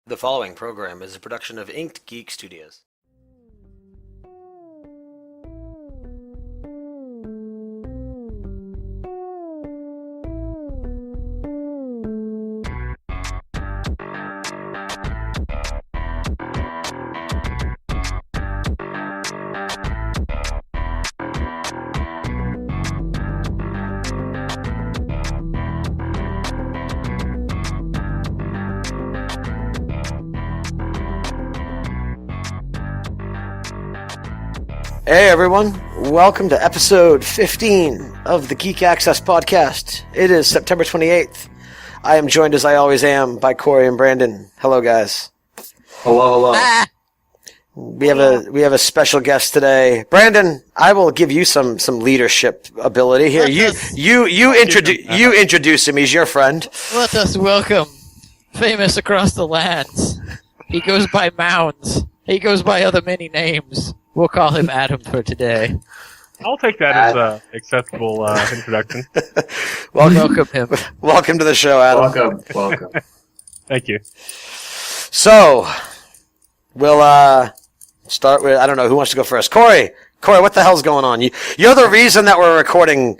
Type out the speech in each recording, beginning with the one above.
The following program is a production of Inked Geek Studios. Hey everyone, welcome to episode 15 of the Geek Access podcast. It is September 28th. I am joined as I always am by Corey and Brandon. Hello guys. Hello. We have a special guest today. Brandon, I will give you some leadership ability here. You introduce him. He's your friend. Let us welcome famous across the lands. He goes by Mounds. He goes by other many names. We'll call him Adam for today. I'll take that as an acceptable introduction. Welcome him. Welcome to the show, Adam. Welcome. Thank you. So, we'll start with, I don't know, who wants to go first? Corey, what the hell's going on? You're the reason that we're recording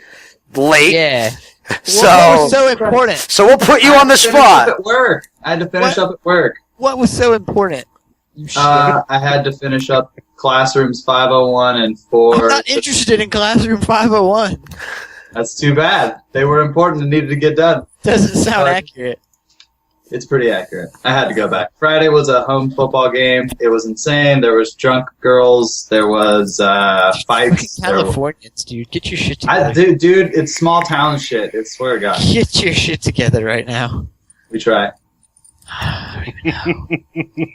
late. Yeah. So, what was so important? So we'll put you on the spot. I had to finish up at work. What was so important? I had to finish up Classrooms 501 and 4. I'm not interested in Classroom 501. That's too bad. They were important and needed to get done. Doesn't sound accurate. It's pretty accurate. I had to go back. Friday was a home football game. It was insane. There was drunk girls. There was fights. Californians, dude. Get your shit together. Dude, it's small town shit. I swear to God. Get your shit together right now. We try.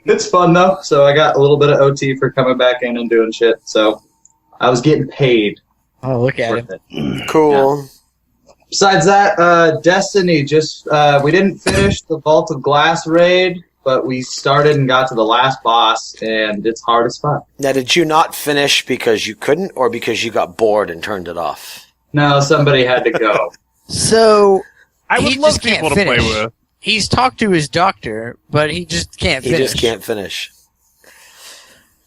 It's fun though, so I got a little bit of OT for coming back in and doing shit, so I was getting paid. Oh, look at him. Cool. Yeah. Besides that, Destiny, we didn't finish the Vault of Glass raid, but we started and got to the last boss, and it's hard as fuck. Now, did you not finish because you couldn't, or because you got bored and turned it off? No, somebody had to go. So, I would he love just can't people to finish. play with. He's talked to his doctor, but he just can't finish. He just can't finish.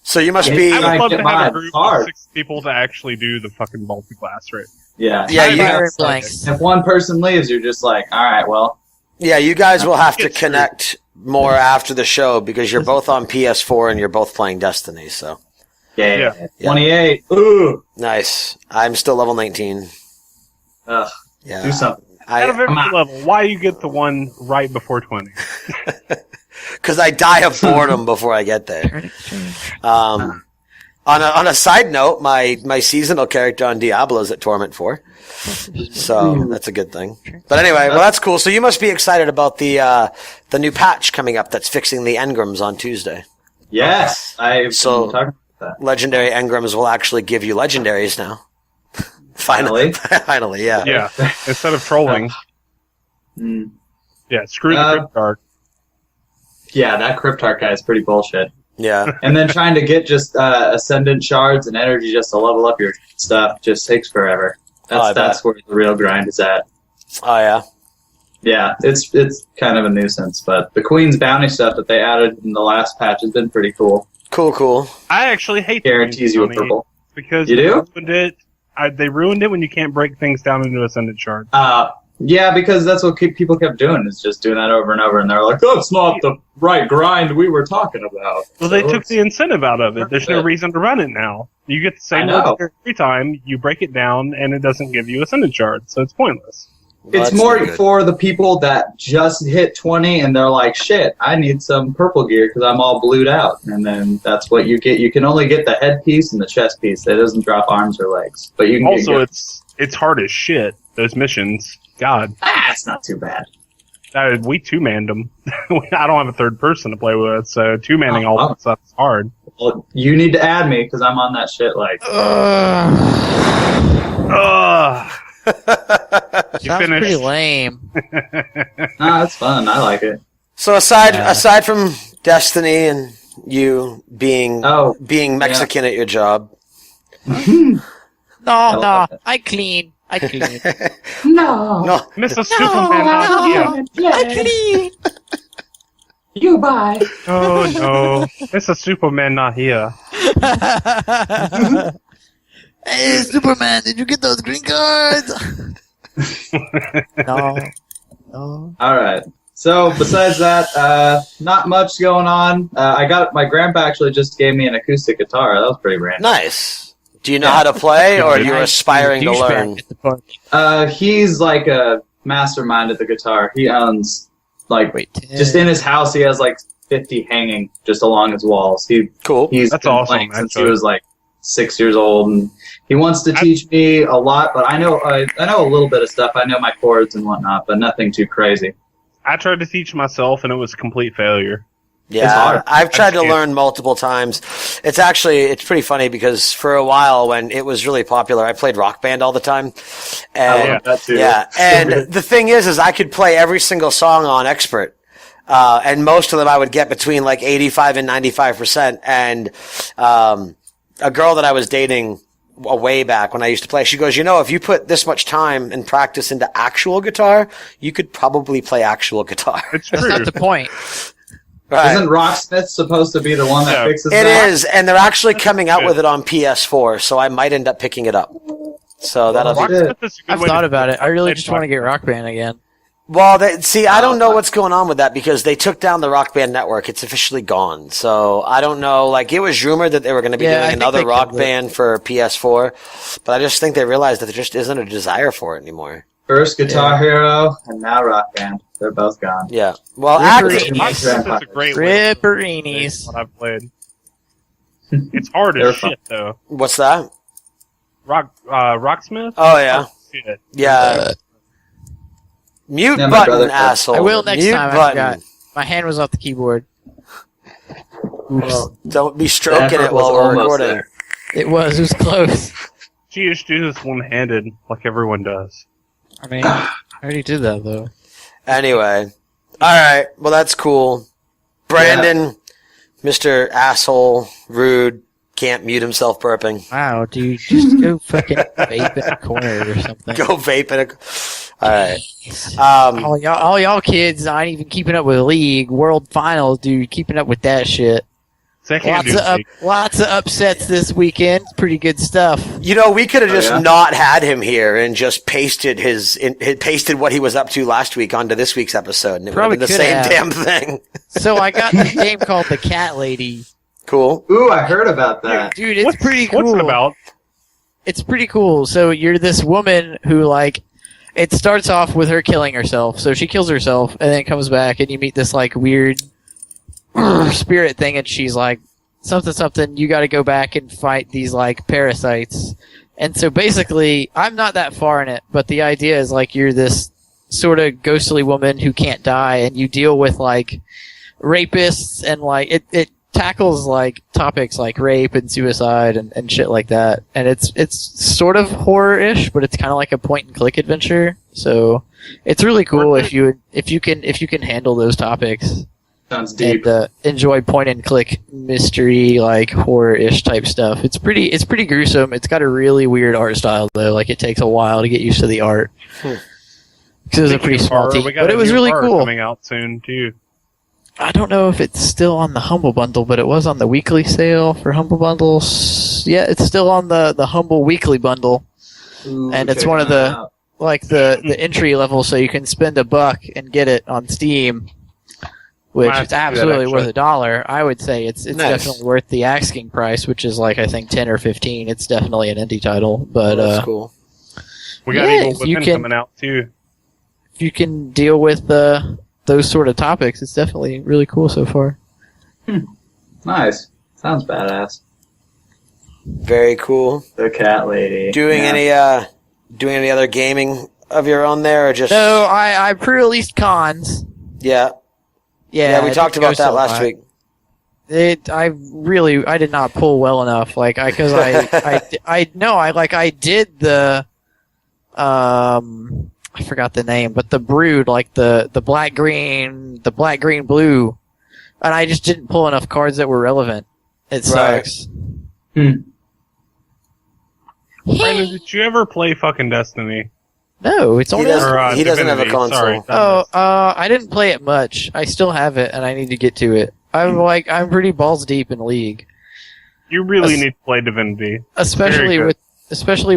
So you must Yeah, be... I would Like, love to get have mine. a group Hard. of 6 people to actually do the fucking multi-class rate. Yeah. Fire Like, blanks. if one person leaves, you're just like, all right, well. Yeah, you guys will have to Get screwed. connect more after the show because you're both on PS4 and you're both playing Destiny, so... Yeah. 28. Ooh. Nice. I'm still level 19. Ugh. Yeah. Do something. Out of every I'm out. level, why you get the one right before 20? Because I die of boredom before I get there. On a side note, my seasonal character on Diablo is at Torment 4. So that's a good thing. But anyway, well that's cool. So you must be excited about the new patch coming up that's fixing the engrams on Tuesday. Yes. I've So- been talking about that. Legendary engrams will actually give you legendaries now. Finally. Finally, yeah. Yeah, instead of trolling. Mm. Yeah, screw the Crypt Guard. Yeah, that Cryptarch guy is pretty bullshit. Yeah. And then trying to get just Ascendant shards and energy just to level up your stuff just takes forever. I bet. That's where the real grind is at. Oh, yeah. Yeah, it's kind of a nuisance, but the Queen's Bounty stuff that they added in the last patch has been pretty cool. Cool. I actually hate the Guarantees you a Queen's Bounty purple. because You they do? ruined it. They ruined it when you can't break things down into Ascendant Shard. Yeah, because that's what people kept doing, is just doing that over and over, and they're like, that's not the right grind we were talking about. Well, they So took the incentive out of it. There's no reason to run it now. You get the I same know. legendary every time, you break it down, and it doesn't give you Ascendant Shard, so it's pointless. Well, It's that's more not good. for the people that just hit 20 and they're like, shit, I need some purple gear because I'm all blued out. And then that's what you get. You can only get the headpiece and the chest piece. That doesn't drop arms or legs. But you can Also, get it's hard as shit, those missions. God. it's not too bad. We two-manned them. I don't have a third person to play with, so two-manning all that stuff is hard. Well, you need to add me because I'm on that shit like. Ugh. You Sounds pretty finished? lame. Nah, it's fun. I like it. So aside from Destiny and you being Mexican at your job, No, love it. I clean. No. no, Mr. Superman, I clean. You buy. Oh no, it's a Superman not here. Hey, Superman, did you get those green cards? No. No. All right. So besides that, not much going on. My grandpa actually just gave me an acoustic guitar. That was pretty random. Nice. Do you know how to play, or you're aspiring to learn? He's like a mastermind at the guitar. He owns just in his house. He has like 50 hanging just along his walls. Cool. He's That's been awesome, playing since he actually. was like 6 years old, and he wants to teach me a lot. But I know a little bit of stuff. I know my chords and whatnot, but nothing too crazy. I tried to teach myself, and it was a complete failure. It's hard. I've tried to learn multiple times. It's pretty funny because for a while when it was really popular, I played Rock Band all the time. And, I love that too. Yeah, and the thing is I could play every single song on Expert. And most of them I would get between like 85 and 95%. And a girl that I was dating way back when I used to play, she goes, if you put this much time and practice into actual guitar, you could probably play actual guitar. It's That's true. not the point. Right. Isn't Rocksmith supposed to be the one that fixes It that? is, and they're actually coming out with it on PS4, so I might end up picking it up. So that'll be... Shit. I've thought about it. I really just want to get Rock Band again. Well, I don't know what's going on with that because they took down the Rock Band network. It's officially gone. So I don't know. Like, it was rumored that they were going to be Yeah, I doing think another they Rock killed it. Band for PS4, but I just think they realized that there just isn't a desire for it anymore. First Guitar Hero and now Rock Band. They're both gone. Yeah. Well, Ripperini. actually, It's a great way to Ripperinis. what I've played. It's hard They're as fun. shit, though. what's that? Rocksmith? Oh, yeah. Shit. Yeah. Mute Yeah, my button, brother- asshole. I will next Mute time. I button. forgot. My hand was off the keyboard. Oops. Don't be stroking That it while was we're almost recording. there. It was close. She just do this one-handed, like everyone does. I mean, I already did that, though. Anyway. Alright, well that's cool. Brandon, Mr. Asshole, Rude, can't mute himself burping. Wow, dude, just go fucking vape in a corner or something. Go vape in a... Alright. All y'all kids not even keeping up with League, World Finals, dude, keeping up with that shit. Lots of upsets this weekend. Pretty good stuff. We could have just yeah? not had him here and just pasted pasted what he was up to last week onto this week's episode, and it would have Probably been the could same have. damn thing. So I got this game called The Cat Lady. Cool. Ooh, I heard about that. Dude, it's pretty cool. What's it about? It's pretty cool. So you're this woman who, it starts off with her killing herself. So she kills herself and then comes back and you meet this, weird spirit thing and she's like, something, you gotta go back and fight these, parasites. And so basically, I'm not that far in it, but the idea is, you're this sort of ghostly woman who can't die and you deal with, rapists and, it tackles, topics like rape and suicide and shit like that. And it's sort of horror-ish, but it's kind of like a point-and-click adventure. So it's really cool if you can handle those topics. Sounds deep. And enjoy point-and-click mystery, horror-ish type stuff. It's pretty gruesome. It's got a really weird art style though. It takes a while to get used to the art. Because it was a pretty small team, but it was really cool. Coming out soon too. I don't know if it's still on the Humble Bundle, but it was on the weekly sale for Humble Bundles. Yeah, it's still on the Humble Weekly Bundle, Ooh, and it's check one of that the out. the entry level, so you can spend $1 and get it on Steam, which Might is have to do that, absolutely worth actually. $1. I would say it's Nice. definitely worth the asking price, which is I think 10 or 15. It's definitely an indie title, but That's cool. We got Yeah, Evil if you Within can- coming out too. if you can deal with those sort of topics, it's definitely really cool so far. Nice. Sounds badass. Very cool. The cat lady. Doing Yeah. any other gaming of your own there, or just... No, I pre-released Cons. Yeah. Yeah, We it talked didn't go about that so last high. week. I did not pull well enough, because I did the, I forgot the name, but the brood, the black green blue, and I just didn't pull enough cards that were relevant. It Right. sucks. Brandon, did you ever play fucking Destiny? No, it's He only. doesn't, he doesn't have a Divinity, console. sorry. I didn't play it much. I still have it, and I need to get to it. I'm pretty balls deep in League, You really need to play Divinity. especially Very good.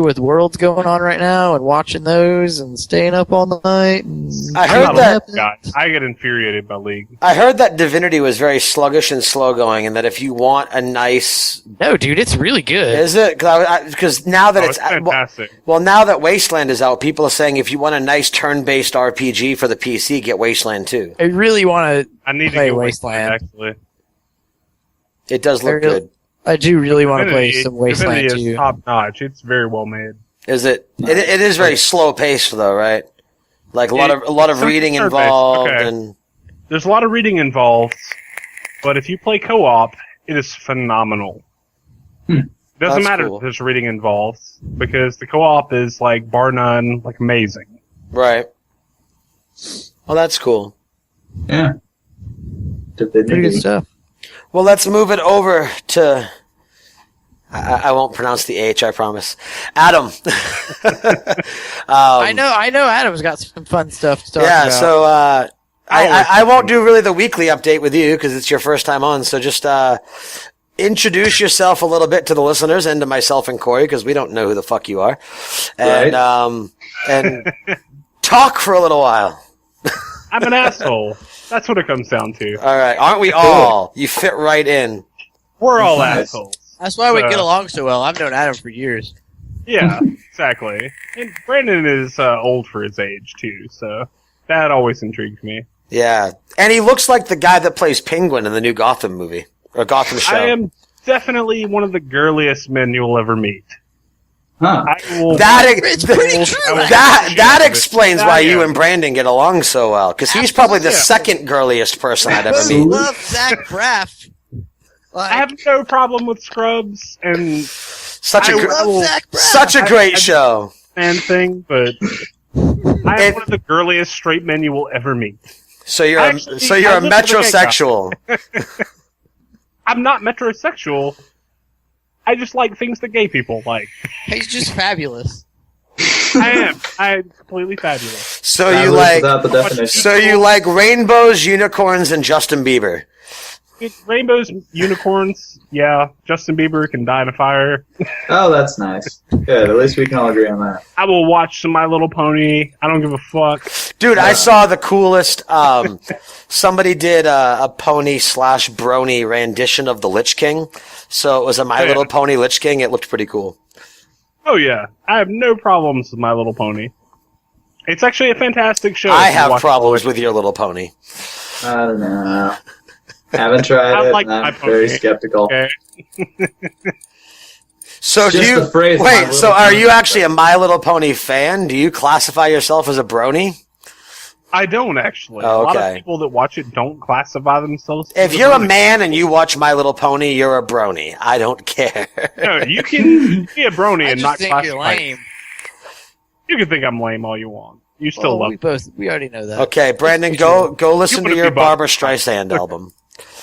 with Worlds going on right now, and watching those, and staying up all night. And I I'm heard not that- a guy. I get infuriated by League. I heard that Divinity was very sluggish and slow going, and that if you want a nice, No, dude, it's really good. is it? Because now that Oh, it's fantastic. well, now that Wasteland is out, people are saying if you want a nice turn-based RPG for the PC, get Wasteland 2. I really want to. I need to Play get Wasteland. actually. It does look Really- good. I do really want to play Divinity- some Wasteland Divinity is 2. top notch. It's very well made. Is it? It is very slow paced though, right? Like a lot of It's reading turn-based, involved, okay. and There's a lot of reading involved, but if you play co-op, it is phenomenal. Doesn't That's matter cool. if there's reading involved, because the co-op is, like, bar none, like, amazing. right. Well, that's cool. Yeah. Pretty good stuff. Well, let's move it over to. I won't pronounce the H, I promise. Adam. I know Adam's got some fun stuff to talk Yeah, about. so I won't do really the weekly update with you because it's your first time on. So just introduce yourself a little bit to the listeners and to myself and Corey because we don't know who the fuck you are, and and talk for a little while. I'm an asshole. That's what it comes down to. All right, aren't we all? You fit right in. We're all Nice. assholes. That's why we So- get along so well. I've known Adam for years. Yeah, exactly. And Brandon is old for his age, too, so that always intrigues me. Yeah, and he looks like the guy that plays Penguin in the new Gotham movie or Gotham show. I am definitely one of the girliest men you'll ever meet. Huh. I will. It's pretty true. That explains why you Yeah. and Brandon get along so well because he's probably the second girliest person I'd ever I meet. love Zach Braff. I have no problem with Scrubs and Such a I gr- love Zach Braff. such a great show. fan thing, but I am one of the girliest straight men you will ever meet. So you're Actually, so you're I a live with a gay guy. metrosexual. I'm not metrosexual. I just like things that gay people like. He's just fabulous. I am. I'm completely fabulous. So That you lives like without the definition. so you like rainbows, unicorns, and Justin Bieber. Rainbows, unicorns, yeah. Justin Bieber can die in a fire. Oh, that's nice. Good. At least we can all agree on that. I will watch some My Little Pony. I don't give a fuck. Dude, I saw the coolest. Somebody did a pony / brony rendition of the Lich King. So it was a My Yeah. Little Pony Lich King. It looked pretty cool. Oh yeah, I have no problems with My Little Pony. It's actually a fantastic show. I if you have watch problems with your little pony. I don't know. Haven't tried I it. like and my I'm very pony. skeptical. Okay. So do Just you the phrase, My wait? Little So are Pony. you actually a My Little Pony fan? Do you classify yourself as a brony? I don't actually. Oh, A lot okay. of people that watch it don't classify themselves. If as you're a brony. man and you watch My Little Pony, you're a brony. I don't care. No, you can be a brony I and just not think you're classify. lame. You can think I'm lame all you want. You still Well, love we already know that. Okay, Brandon, go listen You to wanna your be Bob. Barbara Streisand album.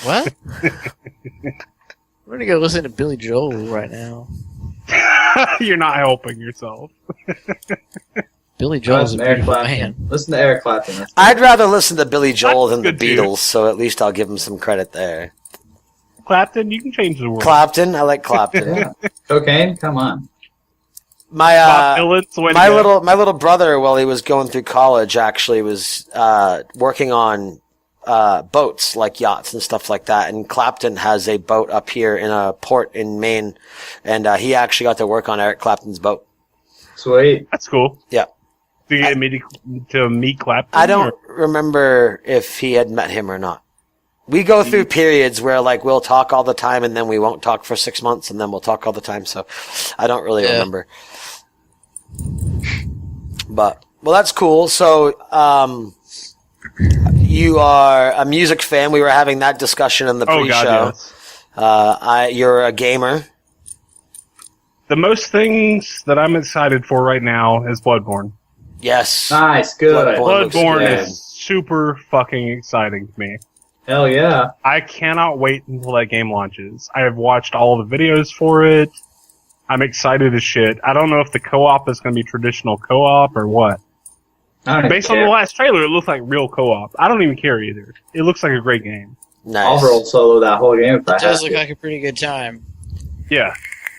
What? We're gonna go listen to Billy Joel right now. You're not helping yourself. Billy Joel's a Listen to Eric beautiful Clapton. man. Listen to Eric Clapton. That's I'd rather listen to Billy Joel than the That's good, too. Beatles, so at least I'll give him some credit there. Clapton, you can change the world. Clapton, I like Clapton. yeah. Cocaine? Come on. My Bob Dylan's the way to my go. little brother, while he was going through college, actually was working on boats like yachts and stuff like that. And Clapton has a boat up here in a port in Maine, and he actually got to work on Eric Clapton's boat. Sweet. That's cool. Yeah. Do you get me to meet Clapton? I don't remember if he had met him or not. We go through periods where like we'll talk all the time and then we won't talk for 6 months and then we'll talk all the time. So I don't really remember. But well, that's cool. So you are a music fan. We were having that discussion in the Oh pre-show. God, yes. You're a gamer. The most things that I'm excited for right now is Bloodborne. Yes. Nice. Good. Bloodborne looks Bloodborne good. is super fucking exciting to me. Hell yeah. I cannot wait until that game launches. I have watched all the videos for it. I'm excited as shit. I don't know if the co-op is going to be traditional co-op or what. I don't Based even on the care. last trailer, it looks like real co-op. I don't even care either. It looks like a great game. Nice. I'll roll solo that whole game if I It does have look to. like a pretty good time. Yeah.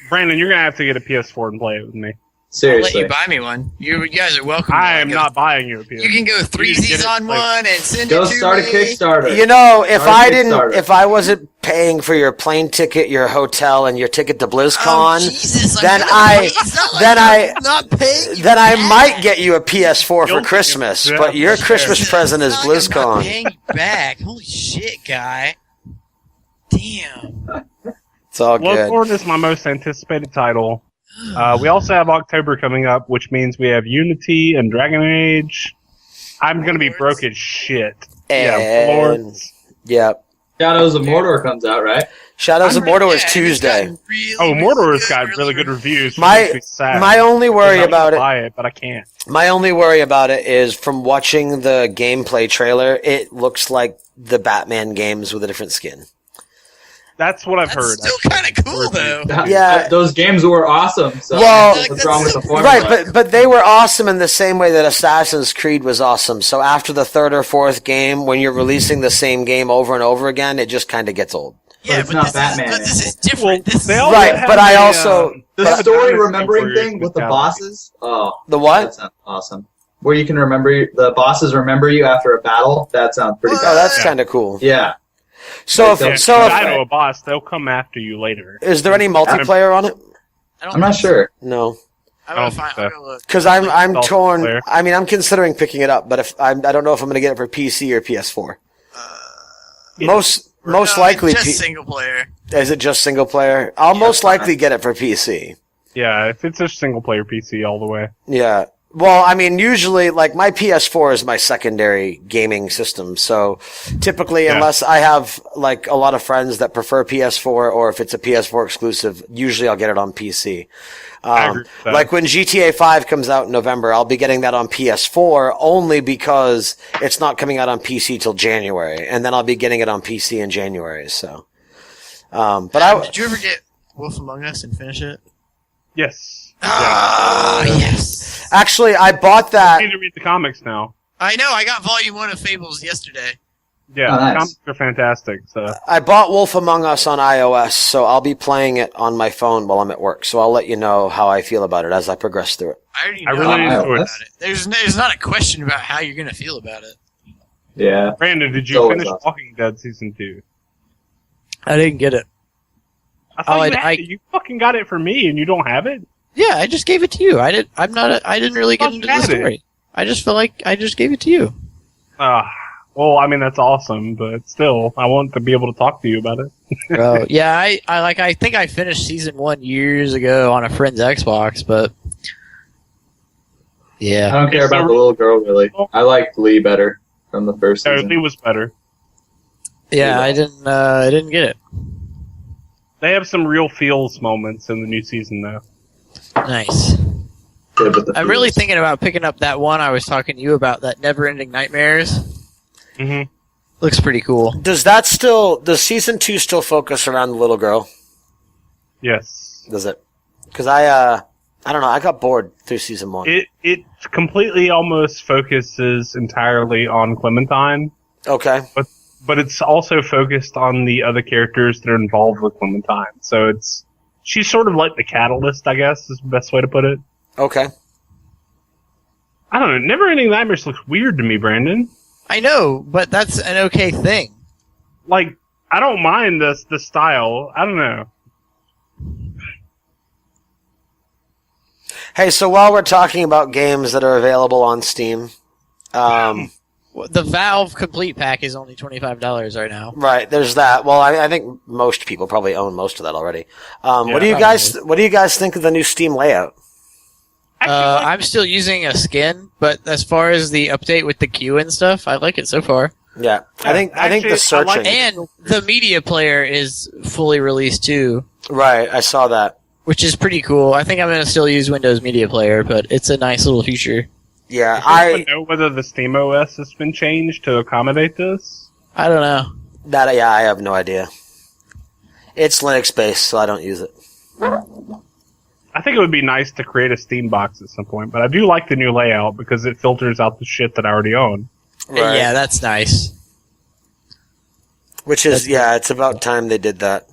Brandon, you're going to have to get a PS4 and play it with me. I'll let Seriously. you buy me one. You guys are welcome. I am Go- not buying you a PS4. You can go You can threesies get it, on like- one and send Go it to start a me. Kickstarter. You know, if Start a I didn't, Kickstarter. if I wasn't paying for your plane ticket, your hotel, and your ticket to Oh, BlizzCon, Jesus, I'm then gonna I- pay- it's not like then I'm not paying you then I back. might get you a PS4 for You'll- Christmas. yeah, But your fair. Christmas Jesus, present is it's not like I'm not BlizzCon. paying you back. Holy shit, guy. Damn. It's all good. Bloodborne is my most anticipated title. We also have October coming up, which means we have Unity and Dragon Age. I'm going to be broke as shit. And Lords. yeah, Shadows of Mordor comes out, right? Shadows of Mordor is Yeah, Tuesday. it's gotten really, Oh, Mordor's good, got really good reviews. which My- makes me sad. My only worry I wanna about it, buy it, but I can't. my only worry about it is from watching the gameplay trailer, it looks like the Batman games with a different skin. That's what I've That's heard. still kind of cool, though. Yeah. Those games were awesome. So Well- what's wrong with the formula? Right, but they were awesome in the same way that Assassin's Creed was awesome. So after the third or fourth game, when you're releasing the same game over and over again, it just kind of gets old. Yeah, it's not this Batman Is, but this is Well, different. This they is all Right, have but I a, also- the they have a story dynasty remembering where thing you with the can- bosses. Oh, The that what? sounds awesome. Where you can remember the bosses remember you after a battle. That sounds pretty. What? Oh, that's Yeah. kind of cool. Yeah. So Yeah, if, I know a boss. They'll come after you later. is there any multiplayer on it? I don't I'm not think so. sure. No, I'm gonna Oh, find. okay. I'm gonna look. because I'm Multiplayer. torn. I mean, I'm considering picking it up, but if I don't know if I'm going to get it for PC or PS4. Most No, likely, it's just single player. is it just single player? I'll Yeah, most fine. likely get it for PC. Yeah, if it's a single player PC all the way. Yeah. Well, I mean, usually, like, my PS4 is my secondary gaming system. So, typically, Yeah. unless I have, like, a lot of friends that prefer PS4, or if it's a PS4 exclusive, usually I'll get it on PC. I agree with that. Like, when GTA 5 comes out in November, I'll be getting that on PS4 only because it's not coming out on PC till January. And then I'll be getting it on PC in January, so. Did you ever get Wolf Among Us and finish it? Yes. Ah, yes. Actually, I bought I that. need to read the comics now. I know. I got Volume 1 of Fables yesterday. Yeah, Oh, nice. the comics are fantastic. So I bought Wolf Among Us on iOS, so I'll be playing it on my phone while I'm at work. So I'll let you know how I feel about it as I progress through it. I already I know really how I feel enjoyed about it. There's not a question about how you're gonna feel about it. Yeah. Brandon, did It's you always finish awesome. Walking Dead season 2? I didn't get it. I thought Oh, you, I- you fucking got it for me, and you don't have it. Yeah, I just gave it to you. I didn't really get into the Fuck, story. I just felt like I just gave it to you. Well, I mean that's awesome, but still, I want to be able to talk to you about it. Bro, yeah, I think I finished season 1 years ago on a friend's Xbox, but I yeah. don't care It's about so- the little girl really. I liked Lee better from the first So season. Lee was better. Yeah, I didn't get it. They have some real feels moments in the new season, though. Nice. Good with the I'm really feels. thinking about picking up that one I was talking to you about, that Never Ending Nightmares. hmm Looks pretty cool. Does season 2 still focus around the little girl? Yes. Does it? Because I don't know, I got bored through season 1. It completely almost focuses entirely on Clementine, Okay. but it's also focused on the other characters that are involved with Clementine. So she's sort of like the catalyst, I guess, is the best way to put it. Okay. I don't know. Never Ending Nightmares looks weird to me, Brandon. I know, but that's an okay thing. Like, I don't mind the style. I don't know. Hey, so while we're talking about games that are available on Steam, The Valve Complete Pack is only $25 right now. right, there's that. Well, I think most people probably own most of that already. What Yeah, do you guys think of the new Steam layout? I'm still using a skin, but as far as the update with the queue and stuff, I like it so far. Yeah, I think the actually, I searching. like it. And the media player is fully released too, Right, I saw that. which is pretty cool. I think I'm going to still use Windows Media Player, but it's a nice little feature. Yeah, Does anyone know whether the SteamOS has been changed to accommodate this? I don't know. I have no idea. It's Linux based, so I don't use it. I think it would be nice to create a Steam box at some point, but I do like the new layout because it filters out the shit that I already own. Right. Yeah, that's nice. Which is, it's about time they did that.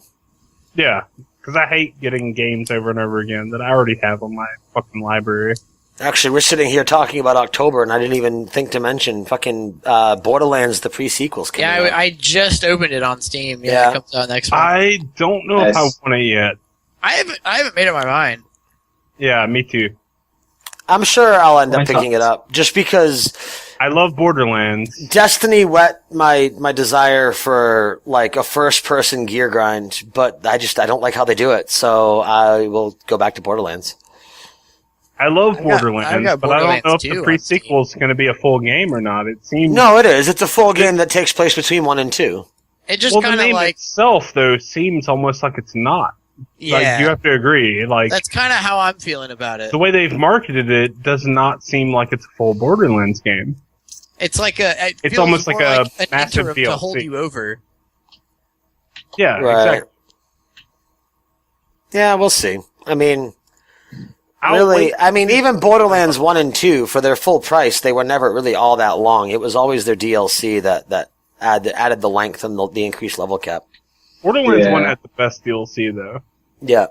Yeah, because I hate getting games over and over again that I already have on my fucking library. Actually, we're sitting here talking about October, and I didn't even think to mention fucking Borderlands, the pre-sequels coming out. I just opened it on Steam. Yeah, it comes out next month. I don't know if I want it yet. I haven't made up my mind. Yeah, me too. I'm sure I'll end up picking it up, just because I love Borderlands. Destiny whet my desire for like a first-person gear grind, but I don't like how they do it, so I will go back to Borderlands. I love Borderlands, but I don't know if the pre-sequel is going to be a full game or not. It seems no, it is. It's a full game that takes place between 1 and 2. It just the kind of name like itself though seems almost like it's not. Yeah, like, you have to agree. Like that's kind of how I'm feeling about it. The way they've marketed it does not seem like it's a full Borderlands game. It's like it's almost like a massive DLC to hold you over. Yeah, right. Exactly. Yeah, we'll see. I mean, even Borderlands 1 and 2, for their full price, they were never really all that long. It was always their DLC that added the length and the increased level cap. Borderlands 1 had the best DLC, though. Yeah.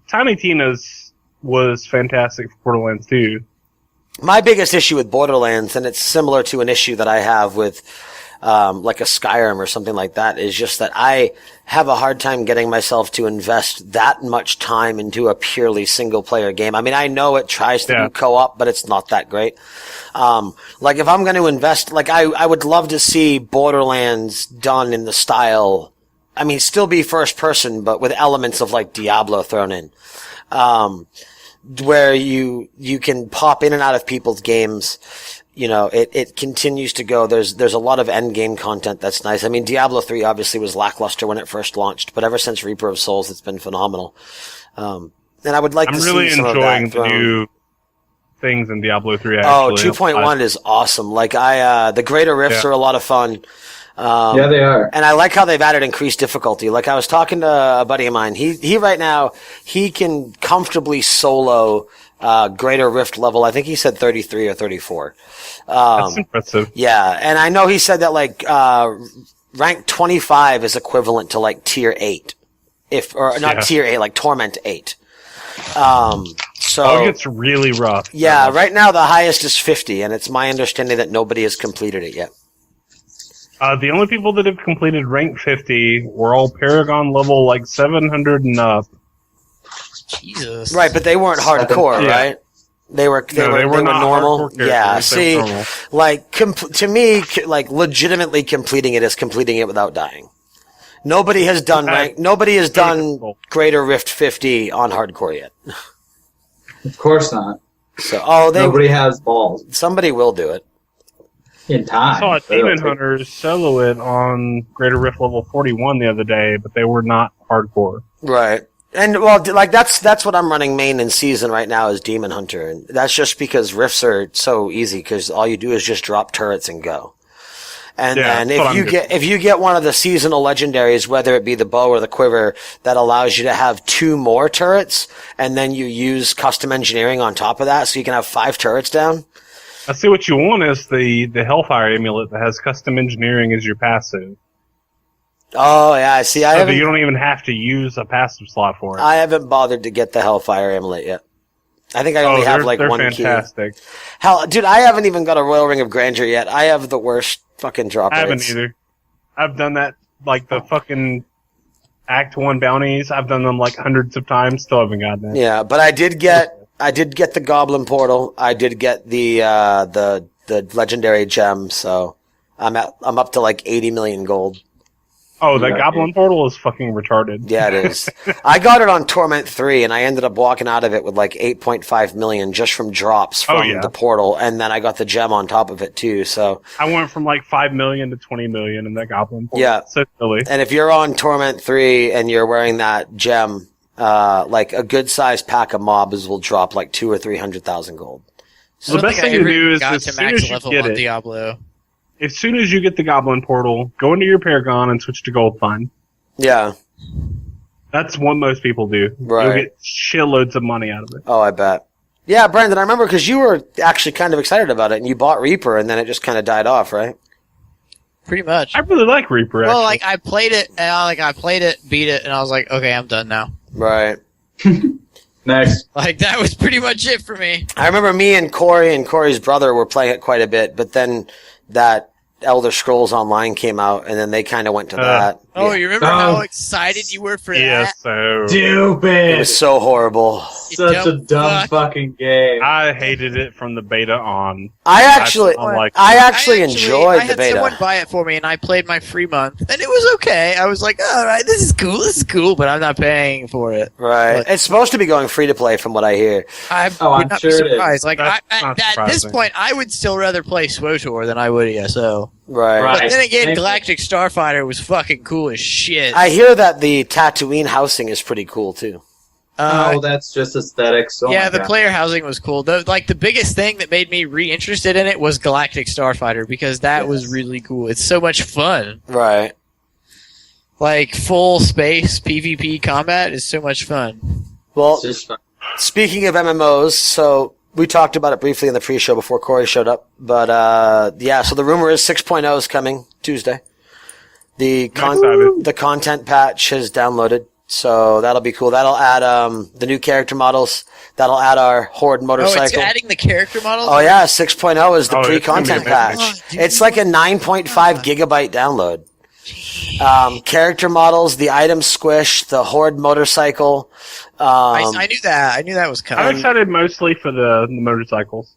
Tiny Tina's was fantastic for Borderlands 2. My biggest issue with Borderlands, and it's similar to an issue that I have with like a Skyrim or something like that, is just that I have a hard time getting myself to invest that much time into a purely single-player game. I mean, I know it tries to do co-op, but it's not that great. Like, if I'm going to invest, like, I would love to see Borderlands done in the style, I mean, still be first person, but with elements of, like, Diablo thrown in. Where you can pop in and out of people's games. You know, it continues to go. There's a lot of end game content that's nice. I mean, Diablo 3 obviously was lackluster when it first launched, but ever since Reaper of Souls, it's been phenomenal. And I would like to see some of that. I'm really enjoying the new things in Diablo 3, actually. Oh, 2.1 is awesome. Like, the Greater Rifts are a lot of fun. Yeah, they are. And I like how they've added increased difficulty. Like, I was talking to a buddy of mine. He right now, he can comfortably solo Greater Rift level, I think he said 33 or 34. That's impressive. Yeah, and I know he said that, like, rank 25 is equivalent to, like, tier 8. Tier 8, like Torment 8. So it gets really rough. Yeah, right now the highest is 50, and it's my understanding that nobody has completed it yet. The only people that have completed rank 50 were all Paragon level, like 700 and up. Jesus. Right, but they weren't hardcore, right? They were normal. Yeah, see, like to me, like legitimately completing it is completing it without dying. Nobody has done Nobody has done Greater Rift 50 on hardcore yet. Of course not. So, nobody has balls. Somebody will do it. In time. I saw a Demon Hunters solo it on Greater Rift level 41 the other day, but they were not hardcore. Right. And, well, like, that's what I'm running main in season right now is Demon Hunter. And that's just because rifts are so easy, because all you do is just drop turrets and go. And then if you get one of the seasonal legendaries, whether it be the bow or the quiver, that allows you to have 2 more turrets, and then you use custom engineering on top of that, so you can have 5 turrets down. I see what you want is the Hellfire amulet that has custom engineering as your passive. Oh, yeah, I see. So you don't even have to use a passive slot for it. I haven't bothered to get the Hellfire amulet yet. I think I only have like one fantastic. key. Hell, dude, I haven't even got a Royal Ring of Grandeur yet. I have the worst fucking drop rates. I haven't either. I've done that, like the fucking Act 1 bounties. I've done them like hundreds of times. Still haven't gotten it. Yeah, but I did get the Goblin Portal. I did get the legendary gem. So I'm up to like 80 million gold. Oh, that Goblin Portal is fucking retarded. Yeah, it is. I got it on Torment 3, and I ended up walking out of it with like 8.5 million just from drops from the portal, and then I got the gem on top of it too, so... I went from like 5 million to 20 million in that Goblin Portal. Yeah. So silly. And if you're on Torment 3 and you're wearing that gem, like a good-sized pack of mobs will drop like 200,000 or 300,000 gold. So the best thing to do is as soon as you get it... Diablo. As soon as you get the Goblin Portal, go into your Paragon and switch to Gold Fund. Yeah. That's what most people do. Right. You'll get shitloads of money out of it. Oh, I bet. Yeah, Brandon, I remember because you were actually kind of excited about it, and you bought Reaper, and then it just kind of died off, right? Pretty much. I really like Reaper, actually. Well, like, I played it, beat it, and I was like, okay, I'm done now. Right. Next. Like, that was pretty much it for me. I remember me and Corey's brother were playing it quite a bit, but then that Elder Scrolls Online came out, and then they kind of went to that. Oh, Yeah. you remember how excited you were for Yeah, that? so... It Stupid. was so horrible. Such a dumb fucking game. I hated it from the beta on. I actually I enjoyed the had beta. someone buy it for me, and I played my free month, and it was okay. I was like, all right, this is cool, but I'm not paying for it. Right. But- It's supposed to be going free to play from what I hear. I I'm would not sure be it is. surprised. Like, That's at not this surprising. point, I would still rather play SWOTOR than I would ESO. Right. Right. But then again, Thank you. Galactic Starfighter was fucking cool as shit. I hear that the Tatooine housing is pretty cool too. Oh, that's just aesthetics. Oh yeah, my the God. player housing was cool. The biggest thing that made me re-interested in it was Galactic Starfighter, because that was really cool. It's so much fun. Right. Like, full space PvP combat is so much fun. Well, It's just fun. speaking of MMOs, so we talked about it briefly in the pre-show before Corey showed up. But yeah, so the rumor is 6.0 is coming Tuesday. The excited. the content patch has downloaded, so that'll be cool. That'll add the new character models. That'll add our Horde Oh, motorcycle. it's adding the character models? Oh yeah, 6.0 is the Oh, it's pre-content gonna be patch. amazing. Oh, dude. It's like a 9.5 gigabyte download. Character models, the item squish, the Horde motorcycle. I knew that. I knew that was I'm coming. excited mostly for the motorcycles.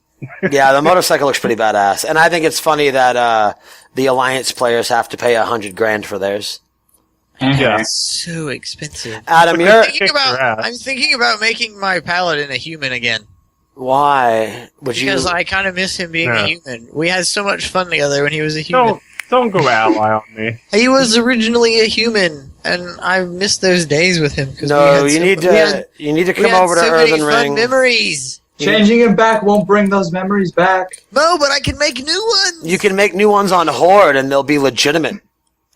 Yeah, the motorcycle looks pretty badass, and I think it's funny that the Alliance players have to pay $100,000 for theirs. Yeah. So expensive. Adam, But you're Kick your ass. I'm thinking about making my paladin a human again. why would you? Because I kind of miss him being Yeah. a human. We had so much fun together when he was a human. Don't go ally on me. He was originally a human, and I miss those days with him. 'cause No, we you had need we had- to. You need to we come had over to so many Earthen fun Ring. memories. Changing him back won't bring those memories back. No, but I can make new ones. You can make new ones on Horde, and they'll be legitimate.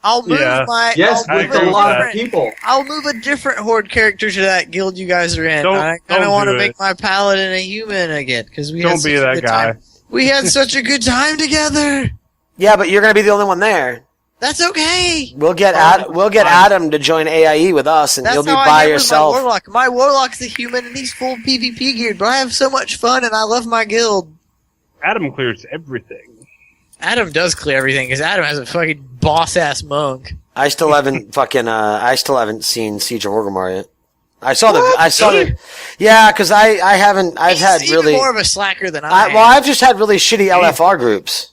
I'll move Yeah. my. Yes, I'll I move with agree a with lot that. of people. I'll move a different horde character to that guild you guys are in. Don't- I kind of don't want to do make it. my paladin a human again because we had Don't such be a that good guy. time. We had such a good time together. Yeah, but you're gonna be the only one there. That's okay. We'll get Fine. Adam to join AIE with us, and That's you'll be how I by am with yourself. my warlock. My warlock's a human and he's full PvP geared, but I have so much fun and I love my guild. Adam clears everything. Adam does clear everything because Adam has a fucking boss ass monk. I still haven't I still haven't seen Siege of Orgrimmar yet. I saw the. Yeah, because I haven't. I've He's had even really. more of a slacker than I am. Well, I've just had really shitty LFR groups.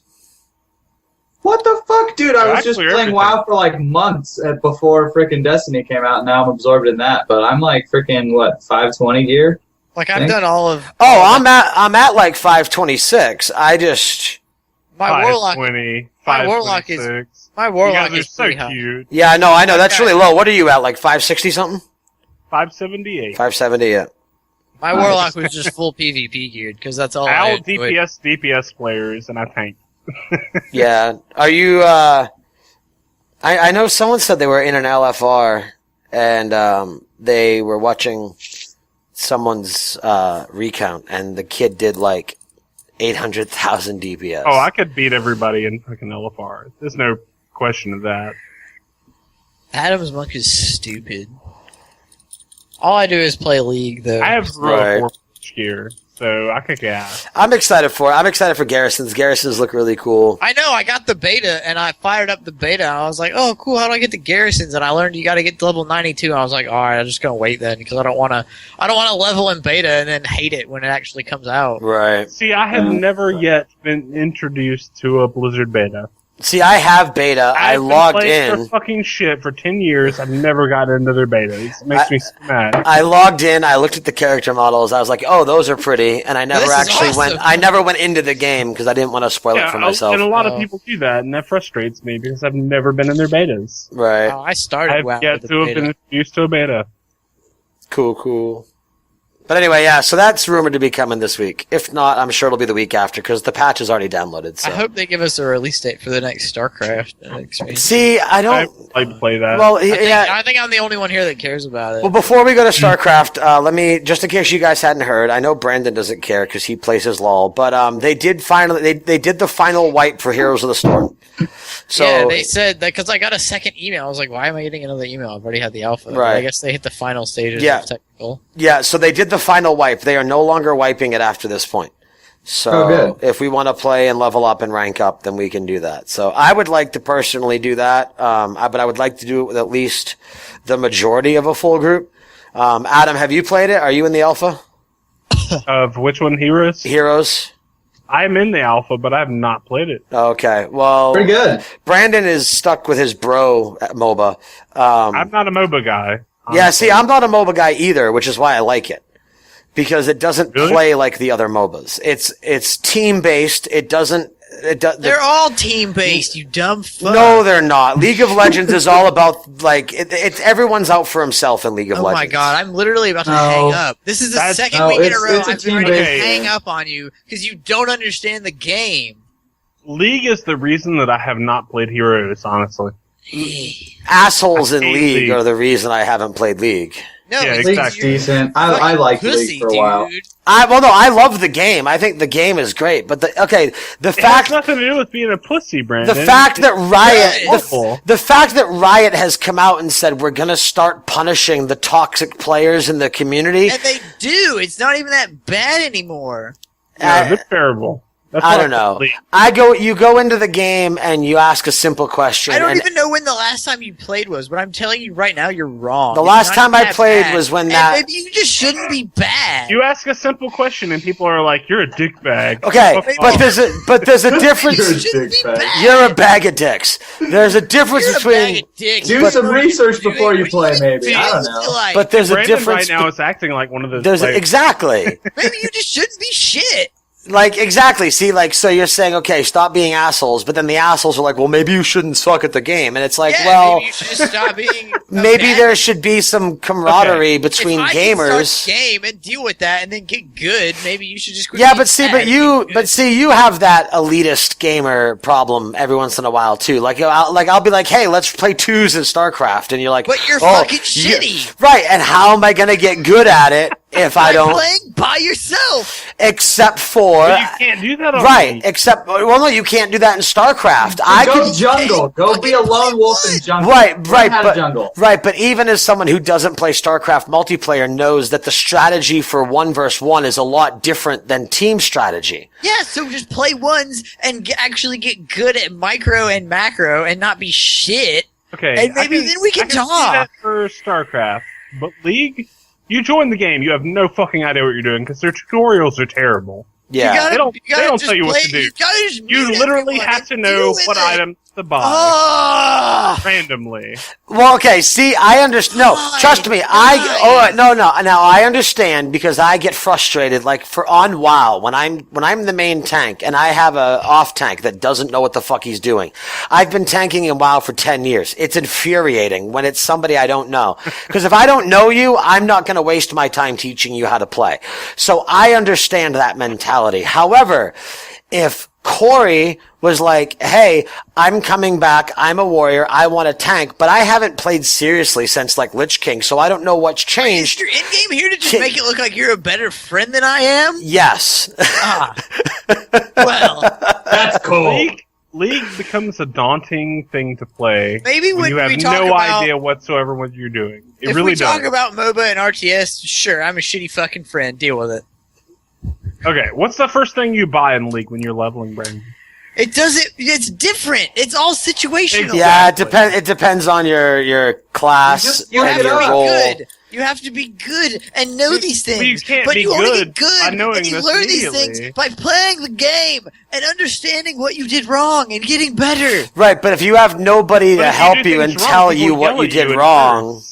What the fuck, dude? I Yeah, was I just clear playing everything. WoW for like months before frickin' Destiny came out. Now I'm absorbed in that, but I'm like frickin' 520 gear. Like I've done all of. Oh, I'm at like 526. I just. My warlock. 520, my warlock is- 526. My You warlock guys are is so pretty high. cute. Yeah, I know. That's Okay. really low. What are you at? Like 560 something? 578. 570. Yeah. My Nice. warlock was just full PvP geared because that's all I All enjoyed. DPS players, and I tank. Yeah. Are you? I know someone said they were in an LFR and they were watching someone's recount, and the kid did like 800,000 DPS. Oh, I could beat everybody in fucking LFR. There's no question of that. Adam's monk is stupid. All I do is play League, though. I have Right. real 4 gear, so I kick ass. I'm excited for garrisons. Garrisons look really cool. I know, I got the beta, and I fired up the beta, and I was like, oh, cool, how do I get the garrisons? And I learned you gotta get to level 92, and I was like, alright, I'm just gonna wait then, because I don't wanna level in beta and then hate it when it actually comes out. Right. See, I have never yet been introduced to a Blizzard beta. See, I have beta. I I've been logged playing in. for fucking shit for 10 years. I've never got into their betas. It makes me so mad. I logged in. I looked at the character models. I was like, "Oh, those are pretty," and I never This is actually awesome. went. I never went into the game because I didn't want to spoil it for myself. And a lot of Oh. people do that, and that frustrates me because I've never been in their betas. Right. I started WoW I've yet with the to have beta. been introduced to a beta. Cool. But anyway, yeah, so that's rumored to be coming this week. If not, I'm sure it'll be the week after because the patch is already downloaded. So. I hope they give us a release date for the next StarCraft. See, I don't... I'd like to play that. Well, I think I'm the only one here that cares about it. Well, before we go to StarCraft, let me, just in case you guys hadn't heard, I know Brandon doesn't care because he plays his LOL, but they did they did the final wipe for Heroes of the Storm. So, yeah, they said that because I got a second email. I was like, why am I getting another email? I've already had the alpha. Right. But I guess they hit the final stages of technical. Yeah, so they did the final wipe. They are no longer wiping it after this point. So if we want to play and level up and rank up, then we can do that. So I would like to personally do that, but I would like to do it with at least the majority of a full group. Adam, have you played it? Are you in the alpha? Of which one, Heroes? Heroes. I'm in the alpha, but I have not played it. Okay, well... Pretty good. Brandon is stuck with his bro at MOBA. I'm not a MOBA guy. Honestly. Yeah, see, I'm not a MOBA guy either, which is why I like it. Because it doesn't play like the other MOBAs. It's team-based. They're all team-based, you dumb fuck. No, they're not. League of Legends is all about, like, it's everyone's out for himself in League of Legends. Oh my god, I'm literally about to hang up. This is the second week in a row I'm trying to hang up on you because you don't understand the game. League is the reason that I have not played Heroes, honestly. Assholes in League are the reason I haven't played League. No, League's decent. I liked League for a while. I love the game. I think the game is great. But the fact has nothing to do with being a pussy, Brandon. The fact that Riot has come out and said we're gonna start punishing the toxic players in the community, and they do. It's not even that bad anymore. Yeah, they're terrible. I don't know. You go into the game and you ask a simple question. I don't even know when the last time you played was, but I'm telling you right now, you're wrong. The last time I played was when maybe you just shouldn't be bad. You ask a simple question and people are like, "You're a dickbag." Okay, but there's a difference. You're a bag of dicks. There's a difference between. Do some research before you play, maybe. I don't know. But there's a difference. Right now, it's acting like one of those. Exactly. Maybe you just shouldn't be shit. Like, exactly. See, like, so you're saying, okay, stop being assholes, but then the assholes are like, well, maybe you shouldn't suck at the game. And it's like, maybe you should just stop being maybe there should be some camaraderie between if I gamers. Can start game and deal with that and then get good, maybe you should just quit you have that elitist gamer problem every once in a while too. Like I'll be like, hey, let's play twos in StarCraft, and you're like, but you're fucking shitty. Right, and how am I gonna get good at it if I don't playing by yourself? Except for you can't do that. No, you can't do that in StarCraft. Go jungle. Go be a lone wolf in jungle. Right, but even as someone who doesn't play StarCraft multiplayer knows that the strategy for 1 versus 1 is a lot different than team strategy. Yeah, so just play ones and actually get good at micro and macro and not be shit. Okay, and maybe then we can talk. See that for StarCraft, but League, you join the game, you have no fucking idea what you're doing because their tutorials are terrible. Yeah, they don't tell you what to do. You literally have to know what items to buy randomly. Well, okay. See, I understand. No, trust me. Now I understand because I get frustrated. Like on WoW, when I'm the main tank and I have a off tank that doesn't know what the fuck he's doing. I've been tanking in WoW for 10 years. It's infuriating when it's somebody I don't know. Because if I don't know you, I'm not going to waste my time teaching you how to play. So I understand that mentality. However, if Corey was like, hey, I'm coming back, I'm a warrior, I want to tank, but I haven't played seriously since like Lich King, so I don't know what's changed. Is your in-game here to just make it look like you're a better friend than I am? Yes. Well, that's cool. League becomes a daunting thing to play. Maybe when you have no idea whatsoever what you're doing. If we talk about MOBA and RTS, sure, I'm a shitty fucking friend. Deal with it. Okay, what's the first thing you buy in League when you're leveling, Brandon? It's different. It's all situational. Yeah, it depends on your class you and have your to be role. good. You have to be good and know these things. You can't but be you only good get good by knowing and you this learn these things by playing the game and understing what you did wrong and getting better. Right, but if you have nobody to help you and tell you what you did wrong,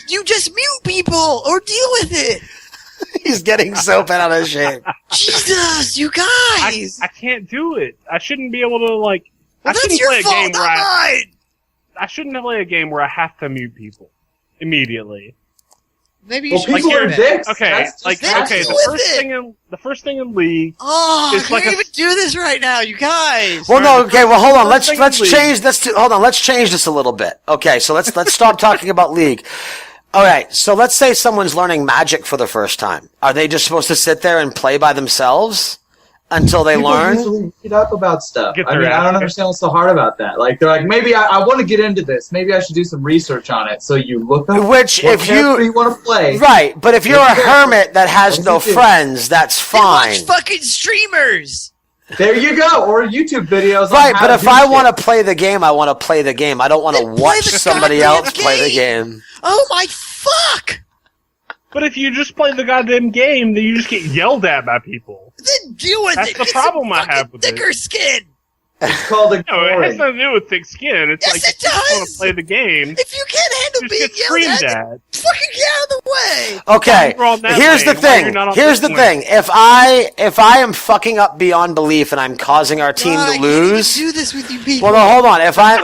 you just mute people or deal with it. He's getting so bent out of shape. Jesus, you guys! I can't do it. I shouldn't be able to like. Well, that's your fault, not mine. I shouldn't play a game where I have to mute people immediately. Maybe you Well, should. people Like, are you're- dicks. Okay, That's just like That's okay, with the first thing in League. Oh, It's I like can't a- even do this right now, you guys. Well, no, okay. Well, hold on. First thing Let's in League. change this. Hold on. Let's change this a little bit. Okay, so let's stop talking about League. All right. So let's say someone's learning Magic for the first time. Are they just supposed to sit there and play by themselves until they People learn? usually read up about stuff. Get I their mean, I ass don't kicked. understand what's so hard about that. Like, they're like, maybe I want to get into this. Maybe I should do some research on it. So you look up Which, what if character you you want to play. right, but if you're a hermit that has What no does it do? friends, that's Then watch fine. fucking streamers. There you go. Or YouTube videos. on Right, how but to if do I shit. want to play the game, I want to play the game. I don't want to Then play watch the somebody goddamn else play the game. Oh my fuck! But if you just play the goddamn game, then you just get yelled at by people. Then deal with That's it. the Get problem some I have fucking with it. thicker skin. It's called No, it has ignoring. nothing to do with thick skin. It's Yes, like it if you just want does. to play the game. If you can't handle Just being get yelled screamed at, at. fucking get out of the way. Okay, You're on that here's the lane, why you're thing. not on Here's this the lane? thing. If I am fucking up beyond belief and I'm causing our team God, I to can't even lose. do this with you people. Well, no, hold on. If I,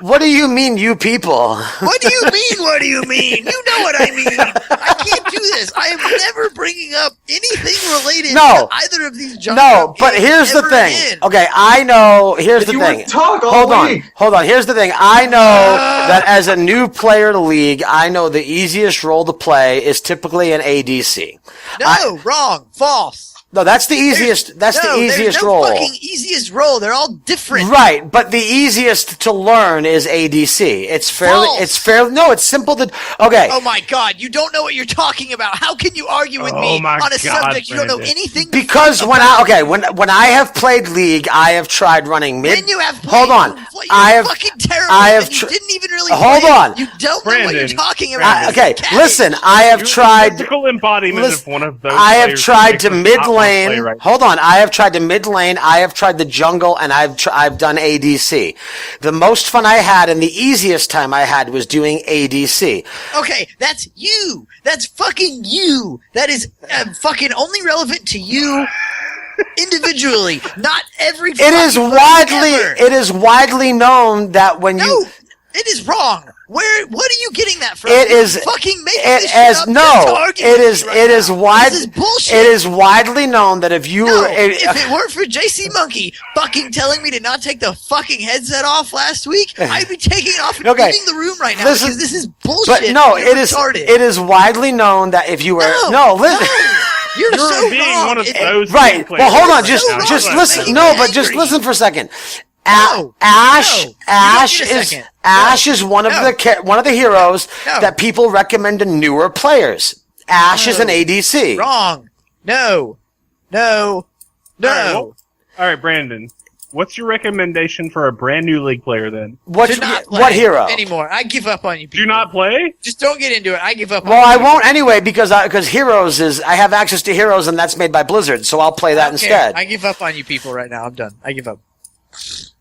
what do you mean, you people? What do you mean? What do you mean? You know what I mean. I can't do this. I am never bringing up anything related No. to either of these junk No, drop but games here's the ever thing. again. Okay, I know. Here's the You thing. would talk all Hold on. week. Hold on. Here's the thing. I know that as a new player to League, I know the easiest role to play is typically an ADC. No, wrong, false. No, that's the easiest. That's the easiest there's no role. fucking easiest role. They're all different. Right, but the easiest to learn is ADC. It's fairly. False. It's fairly. No, it's simple to. Okay. Oh my god, you don't know what you're talking about. How can you argue with Oh me my on a God, subject you don't know Brandon. anything Because about? when I have played League, I have tried running mid. When you have played, Hold on. you're I have. fucking terrible. I have and you tr- didn't even really Hold play it. on. You don't know what you're Brandon. talking about. Okay, Cabbage. listen. I have You're tried. the physical embodiment Listen, of one of those. I have players tried that to makes mid us not wanna play lane. right now. Hold on, I have tried to mid lane. I have tried the jungle, and I've done ADC. The most fun I had and the easiest time I had was doing ADC. Okay, that's you. That's fucking you. That is fucking only relevant to you individually. Not every. It is fucking person widely ever. it is widely known that when No, you it is wrong. Where? What are you getting that from? It You're is fucking making it this shit as up just to no argue it with is me right it is now. wide This is bullshit. it is widely known that if you No, were if it weren't for JC Monkey fucking telling me to not take the fucking headset off last week, I'd be taking it off and Okay. leaving the room right now Listen, because this is bullshit. but no, You're it is retarded. it is widely known that if you were listen. You're You're so being wrong. one of It- those Right. team Well, hold on. players Just right now. just You're listen. making No, me but just angry. listen for a second. No. Ash No. You Ash don't get a is second. Ash No. is one of No. one of the heroes No. that people recommend to newer players. Ash is an No. ADC. Wrong. No. No. No. All right, well, all right, Brandon. What's your recommendation for a brand new League player then? Should not What play hero? anymore? I give up on you. Do People. not play? Just don't get into it. I give up. Well, on I you. won't anyway because Heroes is I have access to Heroes and that's made by Blizzard, so I'll play that I don't care. instead. I give up on you people right now. I'm done. I give up.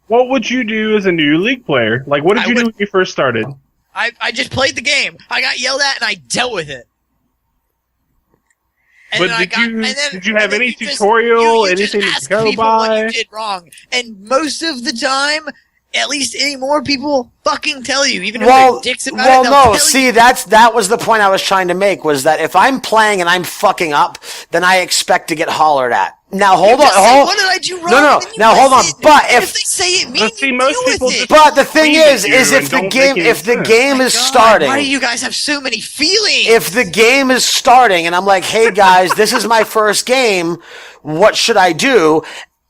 What would you do as a new League player? Like, what did I you do would- when you first started? I just played the game. I got yelled at and I dealt with it. And But then I did got- you- and then- did you have and then any you just- tutorial, you just anything to ask go people what by? you did wrong, and most of the time, at least anymore, people fucking tell you, even if Well, they're dicks about well, it. They'll no. tell See, you. that was the point I was trying to make. Was that if I'm playing and I'm fucking up, then I expect to get hollered at. Now hold on. Just say, Hold. what did I do wrong? No. Then you Now hold on. listen. But if they say it mean, But see, you most deal with people it. just- But the thing Scream at is you if and the don't game make any if the sense. game is God, starting, why do you guys have so many feelings? if the game is starting and I'm like, hey guys, this is my first game, what should I do?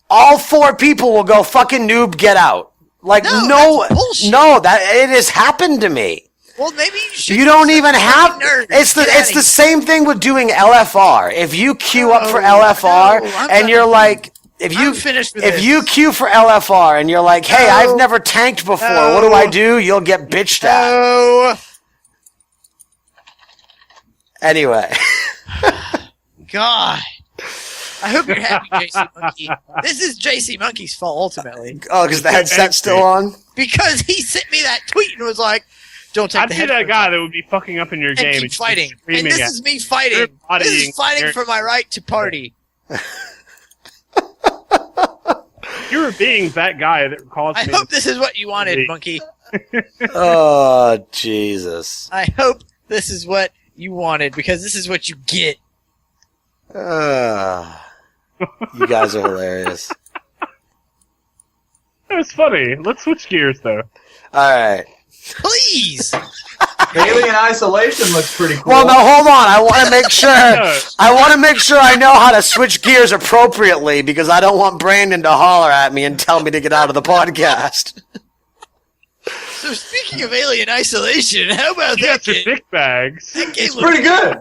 All four people will go, fucking noob, get out. Like, No, that's bullshit. no, that it has happened to me. well, maybe you should. You don't be even such a have. fucking nerd. It's the Get it's outta the here. same thing with doing LFR. If you queue up for No, LFR no, I'm and done. you're like, if I'm you finished with if this. you queue for LFR and you're like, hey, No. I've never tanked before. What do I do? You'll get bitched at. Oh Anyway. God. I hope you're happy, JC Monkey. This is JC Monkey's fault ultimately Oh, because the headset's still on. because he sent me that tweet and was like, "Don't take I'd the be that headphones guy off that would be fucking up in your and game keep and fighting." And screaming this at is me fighting. You're This is bodying fighting your- for my right to party. you were being that guy that caused I me. hope this is what you wanted, Wait. Monkey. Oh, Jesus. I hope this is what you wanted, because this is what you get. You guys are hilarious. That was funny. Let's switch gears, though. All right. Please! Alien Isolation looks pretty cool. Well, no, hold on. I want to make sure. I want to make sure I know how to switch gears appropriately because I don't want Brandon to holler at me and tell me to get out of the podcast. So speaking of Alien Isolation, how about You that got your game? dick bags. That game It's pretty good,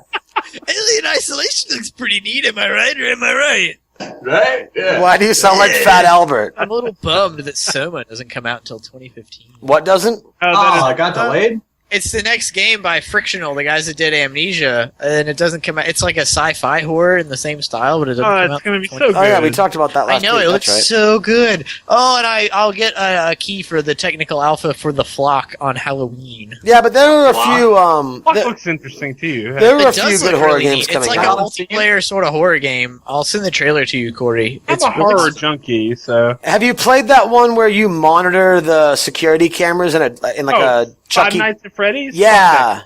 Alien Isolation looks pretty neat, am I right or am I right? right? Yeah. Why do you sound like Fat Albert? I'm a little bummed that Soma doesn't come out until 2015. What doesn't? Oh, it got delayed? It's the next game by Frictional, the guys that did Amnesia, and it doesn't come out. It's like a sci-fi horror in the same style, but it doesn't come out. It's going to be so 20. good. Oh, yeah, we talked about that I last know, week. it looks That's right. so good. Oh, and I'll get a key for the technical alpha for The Flock on Halloween. Yeah, but there were a Wow. few. That looks interesting to you. There were a It few does good look horror really games neat. coming It's like out. a multiplayer sort of horror game. I'll send the trailer to you, Corey. I'm It's a really horror junkie, so... Have you played that one where you monitor the security cameras in a Five Chucky? Nights at Freddy's? Yeah,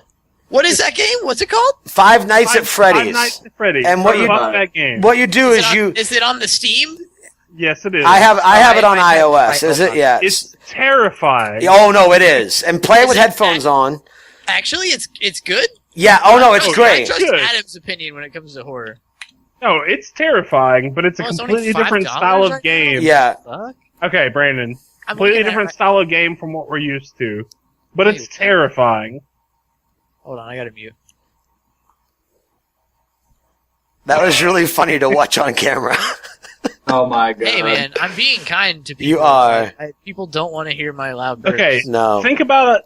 What is that game? What's it called? Five Nights at Freddy's. Five Nights at Freddy's. And what you- Fuck that game. What you do is you. Is it on the Steam? Yes, it is. I have it on I- iOS. Is it? hold on. Yeah. It's terrifying. Oh no, it is. And play it Is with it headphones on. Actually, it's good. Yeah. Oh no, it's Oh, I great. trust Good. Adam's opinion when it comes to horror. No, it's terrifying, but it's a Oh, it's only completely different $5 style right of game. Yeah. Fuck. Okay, Brandon. I'm Completely looking at different it style of game from what we're used to. But Wait, it's terrifying. Hold on, I gotta mute. That was really funny to watch on camera. Oh my god. Hey man, I'm being kind to people. You are. People don't want to hear my loud burps. Okay, No. think about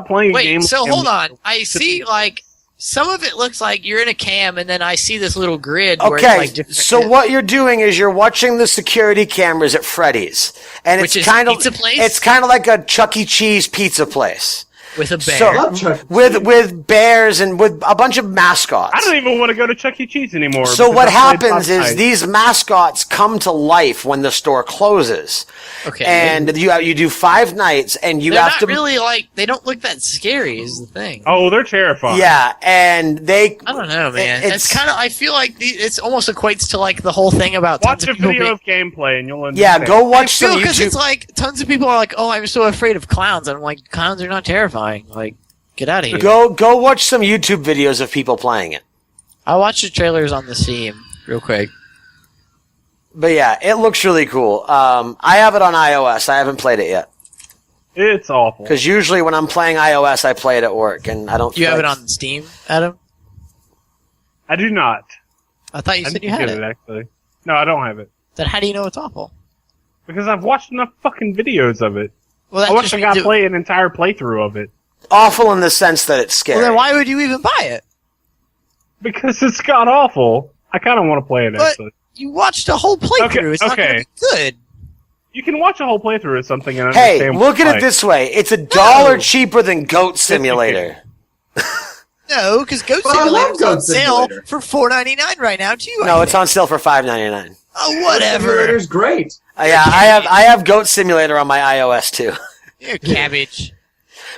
playing a game. Wait, so and- hold on. I see like some of it looks like you're in a cam, and then I see this little grid. Where Okay, it's like different, so what you're doing is you're watching the security cameras at Freddy's, and Which it's is kind of pizza place? it's kind of like a Chuck E. Cheese pizza place. with a bear. So Love Chuck E. with bears and with a bunch of mascots. I don't even want to go to Chuck E. Cheese anymore. So because what I played happens last is night. these mascots come to life when the store closes, Okay, and you do 5 nights, and you they're have not to really like they don't look that scary. Is the thing. Oh, they're terrifying. yeah, and they I don't know, man. It's- It's kind of. I feel like it's almost equates to like the whole thing about Watch tons a of people video being- of gameplay and you'll yeah understand. go watch some because YouTube. it's like tons of people are like, "Oh, I'm so afraid of clowns." And I'm like, "Clowns are not terrifying." Like, get out of here. Go watch some YouTube videos of people playing it. I watched the trailers on the Steam real quick. But yeah, it looks really cool. I have it on iOS. I haven't played it yet It's awful. because usually when I'm playing iOS, I play it at work, and I don't. You feel have it like- on Steam, Adam? I do not. I thought you I said need you to had get it. actually. No, I don't have it. Then how do you know it's awful? Because I've watched enough fucking videos of it. Well, that I watched just a means guy it- play an entire playthrough of it. awful in the sense that it's scary. Well, then why would you even buy it? Because it's god awful. I kind of want to play it, But- actually. You watched a whole playthrough. Okay, It's not going okay. to be good. You can watch a whole playthrough of something and Hey, understand look what at it it's this way: it's $1 No. cheaper than Goat Simulator. No, because Goat But I love Simulator's Goat on sale Simulator. for $4.99 right now too. No, I it's think. on sale for $5.99. Oh, whatever. Simulator's great. Yeah, I have Goat Simulator on my iOS too. You're cabbage.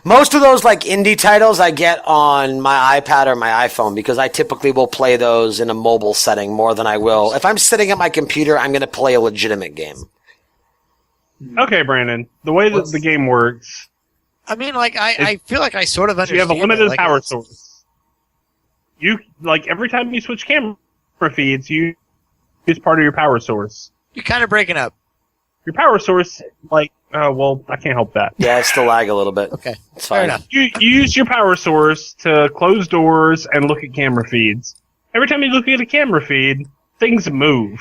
Most of those like indie titles I get on my iPad or my iPhone because I typically will play those in a mobile setting more than I will. If I'm sitting at my computer, I'm going to play a legitimate game. Okay, Brandon. The way that What's- the game works, I mean, like I feel like I sort of is you understand. have a limited it. Like, power it's- source. You like every time you switch camera feeds, you use part of your power source. You're kind of breaking up. Your power source, like, well, I can't help that. Yeah, it's still lag a little bit. Okay, It's fair fine. enough. You use your power source to close doors and look at camera feeds. Every time you look at a camera feed, things move.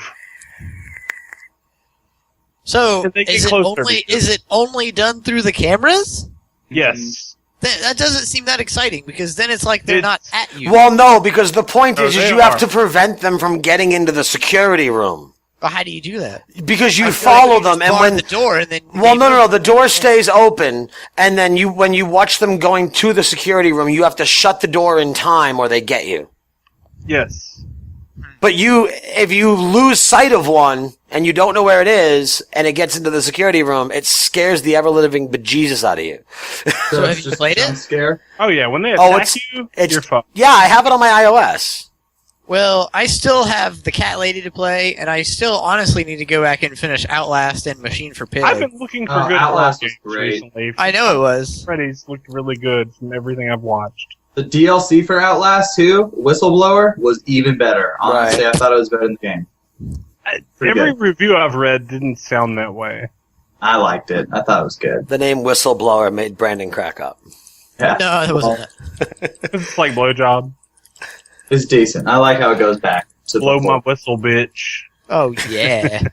So And they get is it closer to only each other. is it only done through the cameras? Yes. That doesn't seem that exciting because then it's like they're It's- not at you. Well, no, because the point Oh, is they you have are. to prevent them from getting into the security room. Well, how do you do that? Because you I feel like follow you just them, and bar when the door and then well, no, the door stays open, and then when you watch them going to the security room, you have to shut the door in time, or they get you. Yes. But if you lose sight of one, and you don't know where it is, and it gets into the security room, it scares the ever-living bejesus out of you. So have you played it? Scare. Oh yeah, when they attack you, you're fucked. Yeah, I have it on my iOS. Well, I still have the cat lady to play, and I still honestly need to go back and finish Outlast and Machine for Pigs. I've been looking for good Outlast horror was games great. recently. I know it was. Freddy's looked really good from everything I've watched. The DLC for Outlast 2, Whistleblower, was even better. Honestly, I thought it was better than the game. Pretty Every good. review I've read didn't sound that way. I liked it. I thought it was good. The name Whistleblower made Brandon crack up. Yeah. No, it wasn't. It's like blowjob. It's decent. I like how it goes back. To Blow before. my whistle, bitch. Oh, yeah.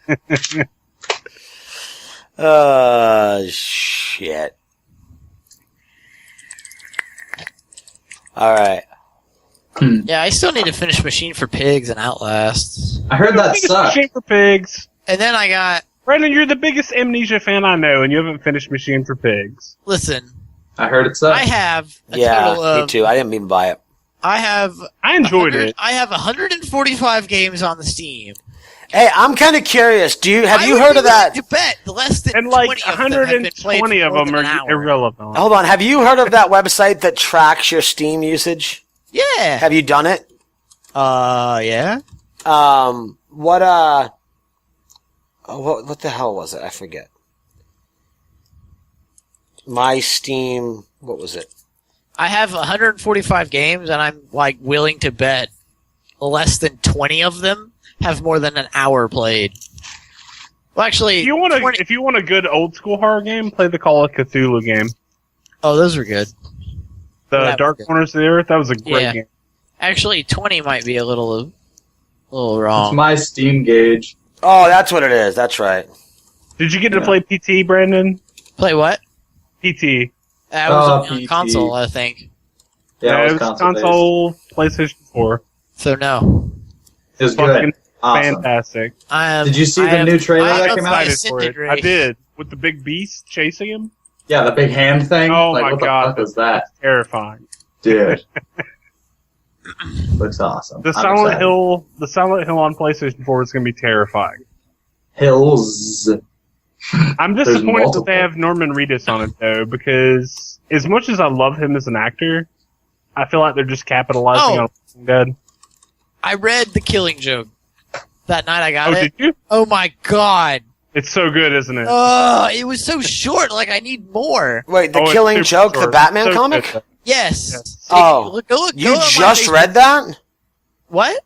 Shit. Alright. Yeah, I still need to finish Machine for Pigs and Outlast. I heard that Biggest sucked. Machine for Pigs. And then I got... Brandon, you're the biggest Amnesia fan I know, and you haven't finished Machine for Pigs. Listen, I heard it sucked. I have a Yeah, total of... me too. I didn't even buy it. I have... I enjoyed 100 it. I have 145 games on the Steam. Hey, I'm kind of curious. Have you I would heard be of that? willing to bet less than And like 20 of them have been played 120 for of more them than an are hour. irrelevant. Hold on. Have you heard of that website that tracks your Steam usage? Yeah. Have you done it? Yeah. What the hell was it? I forget. My Steam, what was it? I have 145 games, and I'm like willing to bet less than 20 of them have more than an hour played. Well, actually, If you want a good old school horror game, play the Call of Cthulhu game. Oh, those were good. The Yeah, Dark good. Corners of the Earth. That was a great Yeah. game. Actually, 20 might be a little It's wrong. my Steam gauge. Oh, that's what it is. That's right. Did you get to Yeah. play PT, Brandon? Play what? PT. That was on PT. console, I think. Yeah, it it was was console, PlayStation 4. So no. It was Fucking good. Awesome. fantastic. Did you see the new trailer I that have came my out? Excited for Ascended it. I race. did. With the big beast chasing him. Yeah, the big hand thing. Oh like, my what God. the fuck was that? Terrifying. Dude. Looks awesome. The I'm Silent excited. Hill on PlayStation 4 is going to be terrifying. Hills. I'm There's disappointed that multiple. they have Norman Reedus on it though, because as much as I love him as an actor, I feel like they're just capitalizing Oh. on Walking Dead. I read The Killing Joke that night I got Oh, it. did you? Oh my god. It's so good, isn't it? It was so short. Like, I need more. Wait, The Oh, it's Killing super Joke, the short. Batman So comic? good. Yes. Yes. Oh. Go look. You go on my just Facebook. read that? What?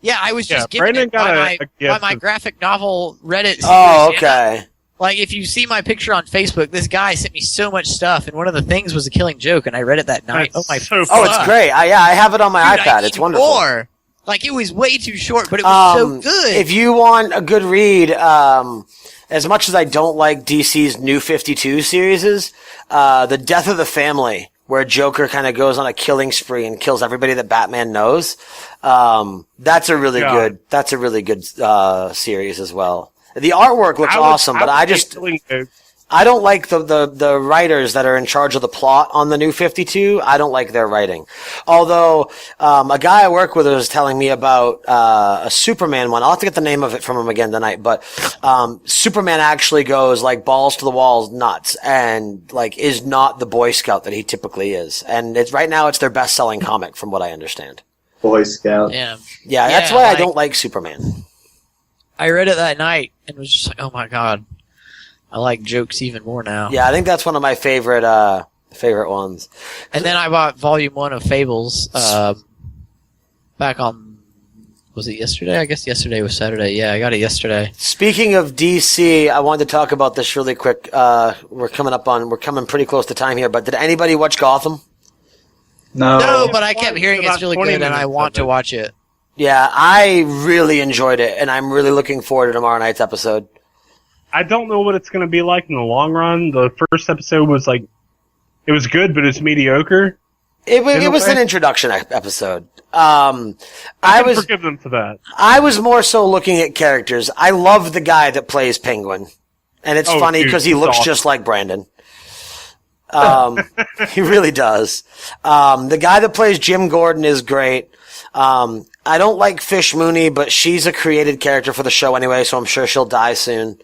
Yeah, I was Yeah, just given Brandon it by got my, a by gift my of- graphic novel Reddit series. Oh, you know? okay. Like, if you see my picture on Facebook, this guy sent me so much stuff, and one of the things was The Killing Joke, and I read it that night. That's oh my so Oh, it's fuck. great. I have it on my Dude, I iPad. need It's wonderful. more. Like, it was way too short, but it was so good. If you want a good read, as much as I don't like DC's New 52 series, The Death of the Family, where Joker kind of goes on a killing spree and kills everybody that Batman knows. That's a really good series as well. The artwork looks awesome, but I just Killing Joke. I don't like the writers that are in charge of the plot on the New 52. I don't like their writing. Although, a guy I work with was telling me about, a Superman one. I'll have to get the name of it from him again tonight, but, Superman actually goes like balls to the walls nuts and like is not the Boy Scout that he typically is. And right now it's their best selling comic from what I understand. Boy Scout. yeah. Yeah, that's Yeah, why I like- don't like Superman. I read it that night, and was just like, oh my god. I like jokes even more now. Yeah, I think that's one of my favorite ones. And then I bought Volume 1 of Fables, back on, was it yesterday? I guess yesterday was Saturday. Yeah, I got it yesterday. Speaking of DC, I wanted to talk about this really quick. We're coming pretty close to time here, but did anybody watch Gotham? No. No, but I kept hearing About it's really 20 good, and I minutes want of to it. watch it. Yeah, I really enjoyed it, and I'm really looking forward to tomorrow night's episode. I don't know what it's going to be like in the long run. The first episode was like, it was good, but it's mediocre. It a was way. an introduction episode. I can forgive them for that. I was more so looking at characters. I love the guy that plays Penguin, and it's Oh, funny dude, because he he's looks awesome. just like Brandon. He really does. The guy that plays Jim Gordon is great. I don't like Fish Mooney, but she's a created character for the show anyway, so I'm sure she'll die soon.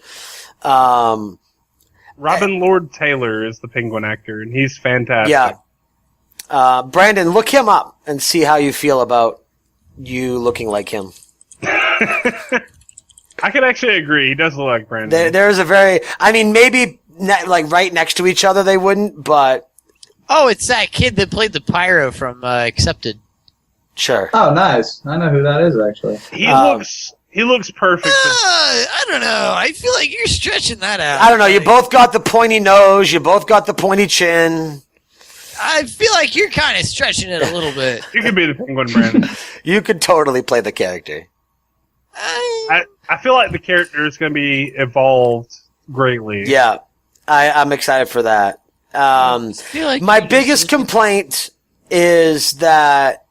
Robin Lord Taylor is the Penguin actor, and he's fantastic. Yeah. Brandon, look him up and see how you feel about you looking like him. I can actually agree. He does look like Brandon. There's a very... I mean, maybe like right next to each other they wouldn't, but... Oh, it's that kid that played the pyro from Accepted. Sure. Oh, nice. I know who that is, actually. He looks perfect. I don't know. I feel like you're stretching that out. I don't know. You both got the pointy nose. You both got the pointy chin. I feel like you're kind of stretching it a little bit. You could be the Penguin, Brandon. You could totally play the character. I feel like the character is going to be evolved greatly. Yeah. I'm excited for that. I feel like My biggest complaint is that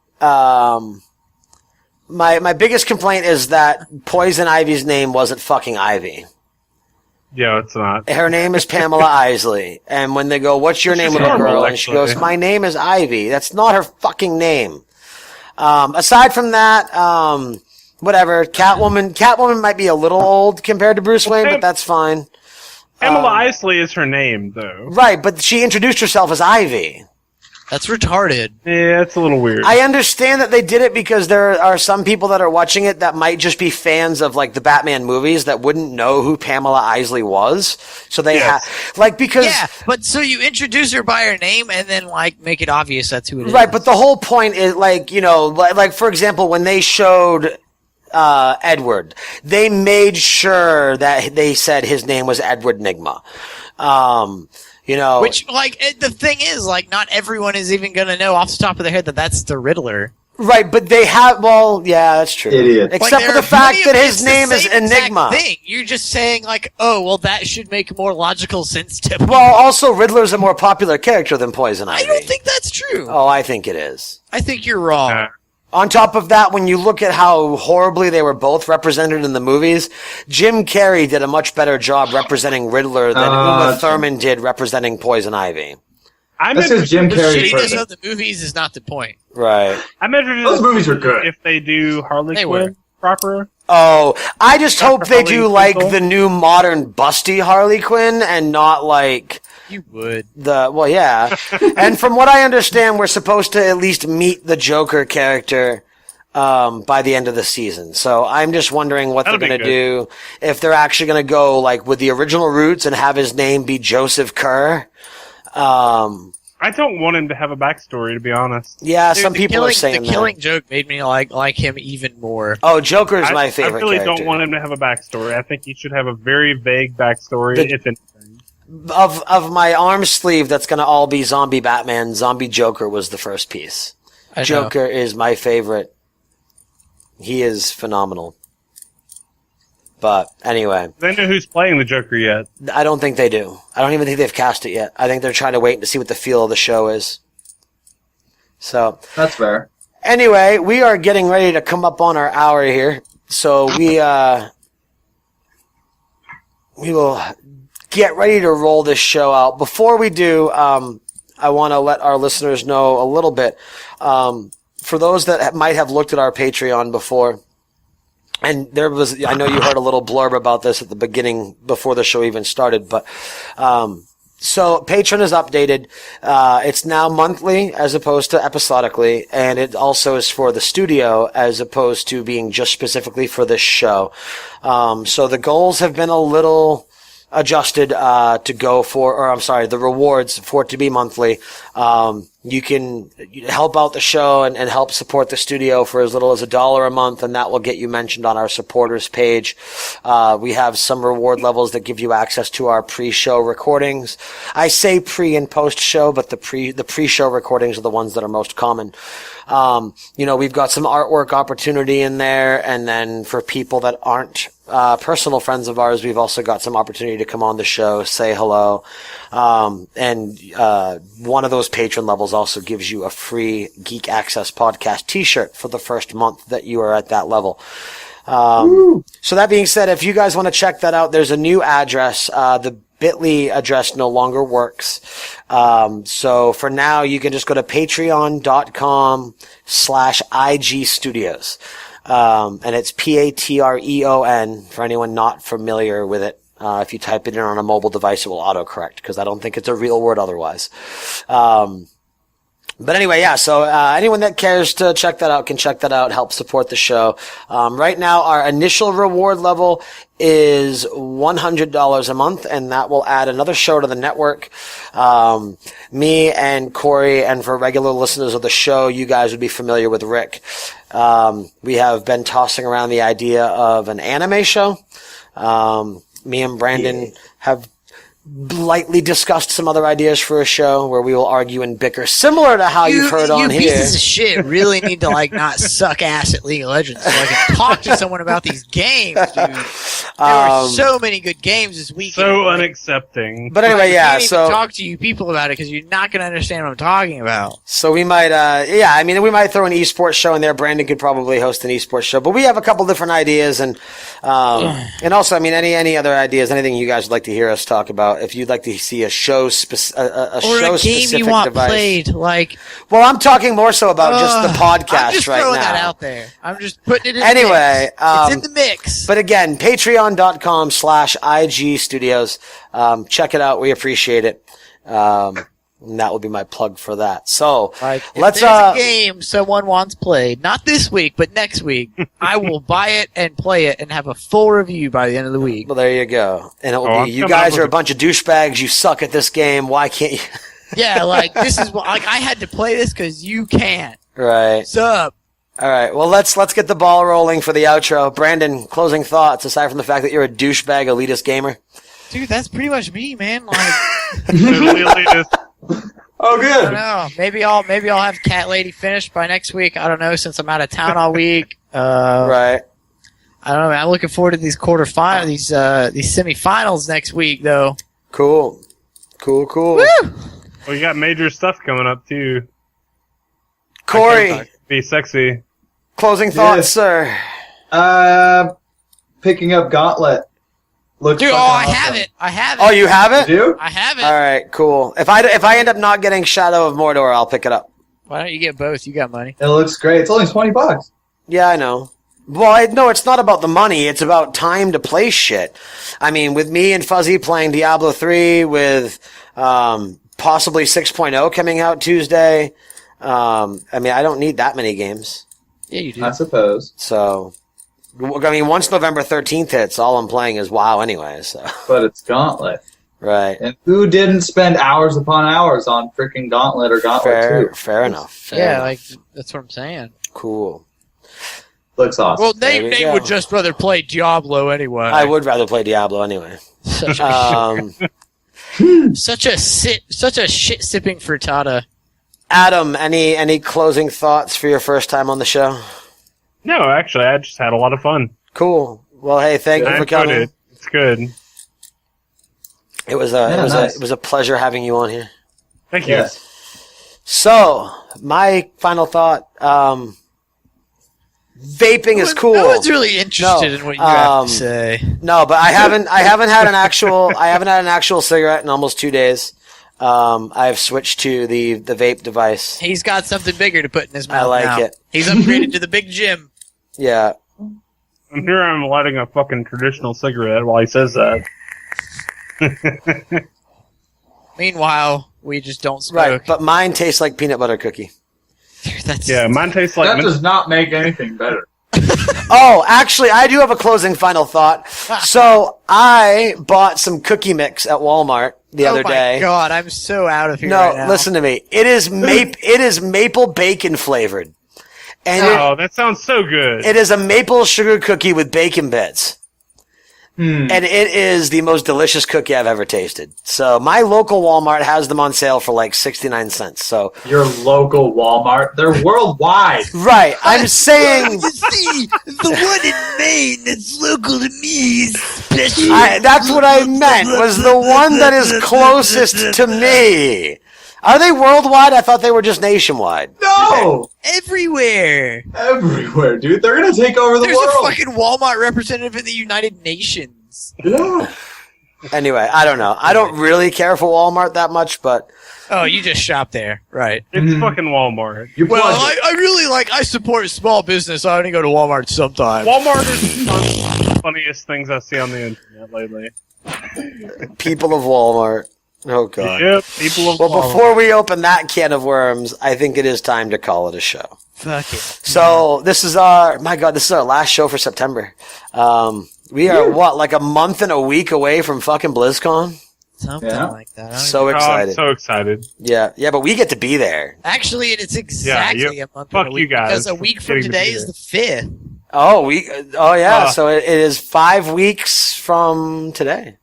my biggest complaint is that Poison Ivy's name wasn't fucking Ivy. Yeah, it's not. Her name is Pamela Isley, and when they go, "What's your name, little normal, girl?" and she actually. goes, "My name is Ivy." That's not her fucking name. Aside from that, whatever. Catwoman might be a little old compared to Bruce Wayne, but that's fine. Pamela Isley is her name, though. Right, but she introduced herself as Ivy. That's retarded. Yeah, it's a little weird. I understand that they did it because there are some people that are watching it that might just be fans of like the Batman movies that wouldn't know who Pamela Isley was. So they Yes. because Yeah, but so you introduce her by her name and then like make it obvious that's who it is. right, but the whole point is like for example when they showed Edward, they made sure that they said his name was Edward Nygma. Which, the thing is, not everyone is even going to know off the top of their head that that's the Riddler. Right, but they have, yeah, that's true. Idiot. Except for the fact that his name is Enigma. Thing. You're just saying, that should make more logical sense to me. Well, also, Riddler's a more popular character than Poison Ivy. I don't think that's true. Oh, I think it is. I think you're wrong. On top of that, when you look at how horribly they were both represented in the movies, Jim Carrey did a much better job representing Riddler than Uma Thurman did representing Poison Ivy. This is Jim The Carrey. shittiness of the movies is not the point. Right. I'm interested Those movies are good. if they do Harley They Quinn were. proper. Oh, I just hope they do Harley like Quinn? the new modern busty Harley Quinn and not like You would. yeah. And from what I understand, we're supposed to at least meet the Joker character by the end of the season. So I'm just wondering what That'll they're be going to do, if they're actually going to go like with the original roots and have his name be Joseph Kerr. I don't want him to have a backstory, to be honest. Yeah, Dude, some people are saying the that. Killing Joke made me like him even more. Oh, Joker is my favorite I really character. don't want him to have a backstory. I think he should have a very vague backstory, if anything. Of my arm sleeve, that's going to all be Zombie Batman. Zombie Joker was the first piece. I know. Joker is my favorite. He is phenomenal. But anyway, Do they know who's playing the Joker yet? I don't think they do. I don't even think they've cast it yet. I think they're trying to wait to see what the feel of the show is. So That's fair. anyway, we are getting ready to come up on our hour here. So we will get ready to roll this show out. Before we do, I want to let our listeners know a little bit. For those that might have looked at our Patreon before, and I know you heard a little blurb about this at the beginning before the show even started, but, so Patreon is updated. It's now monthly as opposed to episodically, and it also is for the studio as opposed to being just specifically for this show. So the goals have been a little adjusted, to go for, the rewards for it to be monthly. You can help out the show and help support the studio for as little as $1 a month, and that will get you mentioned on our supporters page. We have some reward levels that give you access to our pre-show recordings. I say pre and post-show, but the pre-show recordings are the ones that are most common. We've got some artwork opportunity in there, and then for people that aren't personal friends of ours, we've also got some opportunity to come on the show, say hello. And one of those patron levels also gives you a free Geek Access Podcast t-shirt for the first month that you are at that level. So that being said, if you guys want to check that out, there's a new address. The bit.ly address no longer works. So for now, you can just go to patreon.com/IG Studios. And it's Patreon for anyone not familiar with it. If you type it in on a mobile device, it will autocorrect because I don't think it's a real word otherwise. But anyway, yeah, so anyone that cares to check that out can check that out, help support the show. Right now, our initial reward level is $100 a month, and that will add another show to the network. Me and Corey, and for regular listeners of the show, you guys would be familiar with Rick. We have been tossing around the idea of an anime show. Me and Brandon have lightly discussed some other ideas for a show where we will argue and bicker, similar to how you've heard on here. You pieces of shit really need to not suck ass at League of Legends so I can talk to someone about these games, dude. There were so many good games this weekend. So unaccepting. But anyway, yeah. I can't even talk to you people about it because you're not going to understand what I'm talking about. So we might, we might throw an esports show in there. Brandon could probably host an esports show, but we have a couple different ideas, and also, any other ideas, anything you guys would like to hear us talk about. If you'd like to see a show, or show a game you want device. played, Well, I'm talking more so about just the podcast I'm just right throwing now. that out there. I'm just putting it in Anyway, the mix. It's in the mix. But again, patreon.com/IG Studios. Check it out. We appreciate it. And that will be my plug for that. So let's. There's a game someone wants played, not this week, but next week. I will buy it and play it and have a full review by the end of the week. Well, there you go. And it will be, you guys are a bunch of douchebags. You suck at this game. Why can't you? Yeah, this is what I had to play this because you can't. Right. Sup? All right. Well, let's get the ball rolling for the outro. Brandon, closing thoughts aside from the fact that you're a douchebag elitist gamer. Dude, that's pretty much me, man. Totally elitist. Oh, good. I don't know. Maybe I'll have Cat Lady finished by next week. I don't know, since I'm out of town all week. Right. I don't know, man. I'm looking forward to these quarterfinals, these semifinals next week, though. Cool. Woo! Well, you got major stuff coming up too. Corey, be sexy. closing thoughts, sir. Picking up Gauntlet. Dude, I have it. Oh, you have it? You do? I have it. All right, cool. If I end up not getting Shadow of Mordor, I'll pick it up. Why don't you get both? You got money. It looks great. It's only $20. Yeah, I know. Well, no, it's not about the money. It's about time to play shit. I mean, with me and Fuzzy playing Diablo 3 with possibly 6.0 coming out Tuesday, I don't need that many games. Yeah, you do. I suppose. So, once November 13th hits, all I'm playing is WoW anyway. So. But it's Gauntlet. Right. And who didn't spend hours upon hours on freaking Gauntlet or Gauntlet 2? Fair enough. That's what I'm saying. Cool. Looks awesome. Well, they would just rather play Diablo anyway. I would rather play Diablo anyway. Such a shit sipping frittata. Adam, any closing thoughts for your first time on the show? No, actually, I just had a lot of fun. Cool. Well, hey, thank you for coming. It's good. It was a pleasure having you on here. Thank you. Yes. So, my final thought, vaping is cool. No one's really interested in what you have to say. No, but I haven't had an actual cigarette in almost 2 days. I've switched to the vape device. He's got something bigger to put in his mouth. I like now. it. He's upgraded to the big gym. Yeah. And here I'm lighting a fucking traditional cigarette while he says that. Meanwhile, we just don't smoke. Right, but mine tastes like peanut butter cookie. Mine tastes like... That does not make anything better. Oh, actually, I do have a closing final thought. So, I bought some cookie mix at Walmart the other day. Oh my god, I'm so out of here No, right now. listen to me. It is maple bacon flavored. And that sounds so good. it is a maple sugar cookie with bacon bits. And it is the most delicious cookie I've ever tasted. So my local Walmart has them on sale for like 69 cents. So your local Walmart, they're worldwide. Right. I'm saying See, the one in Maine that's local to me is special. that's what I meant, was the one that is closest to me. Are they worldwide? I thought they were just nationwide. No! Everywhere. Everywhere, dude. They're gonna take over the There's world. a fucking Walmart representative in the United Nations. Yeah. Anyway, I don't know. I don't really care for Walmart that much, but Oh, you just shop there, right? It's fucking Walmart. You Well, plug it. I really I support small business. I only go to Walmart sometimes. Walmart is one of the funniest things I see on the internet lately. people of Walmart. Oh, God. Yep, people of Well, Walmart. before we open that can of worms, I think it is time to call it a show. Fuck it. So this is our last show for September. We are like a month and a week away from fucking BlizzCon. Something Yeah. like that. I don't So I'm excited. so excited. Yeah, but we get to be there. Actually, it's exactly a month fuck and a you week guys because a for week from getting to today be is there. the 5th. Oh yeah. So it is 5 weeks from today,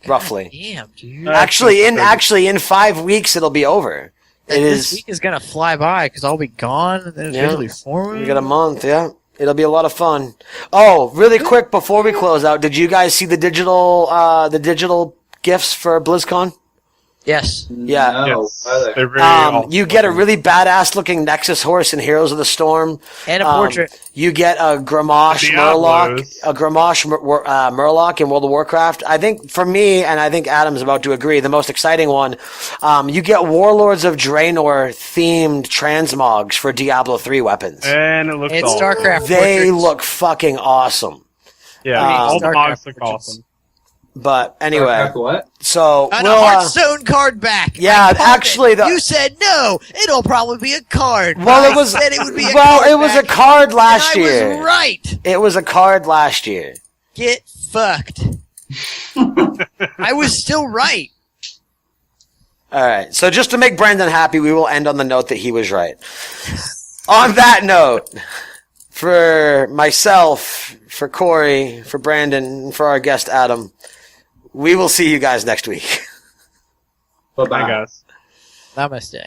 roughly. Damn, dude. That's Actually, in 5 weeks it'll be over. It This is. week is gonna fly by because I'll be gone. And then it's Yeah. gonna be 4 We got a month. Yeah, it'll be a lot of fun. Oh, really quick before we close out, did you guys see the digital gifts for BlizzCon? Yes. Yeah. No. Yes, Are they? they're very awesome. You get a really badass looking Nexus horse in Heroes of the Storm. And a portrait. You get a Gramash Diablos. Murloc in World of Warcraft. I think for me, and I think Adam's about to agree, the most exciting one, you get Warlords of Draenor themed transmogs for Diablo 3 weapons. And it looks It's awesome. StarCraft They portraits. look fucking awesome. Yeah, all the StarCraft mods look portraits. awesome. But anyway, Starcraft what? so And we'll, a Hearthstone card back. yeah, I called actually, it. You said no. It'll probably be a card. well, I it was said it would be a well, card it was a back, card last and I year. was right. It was a card last year. Get fucked. I was still right. All right. So just to make Brandon happy, we will end on the note that he was right. On that note, for myself, for Corey, for Brandon, and for our guest Adam, we will see you guys next week. Bye-bye. Bye, guys. Namaste.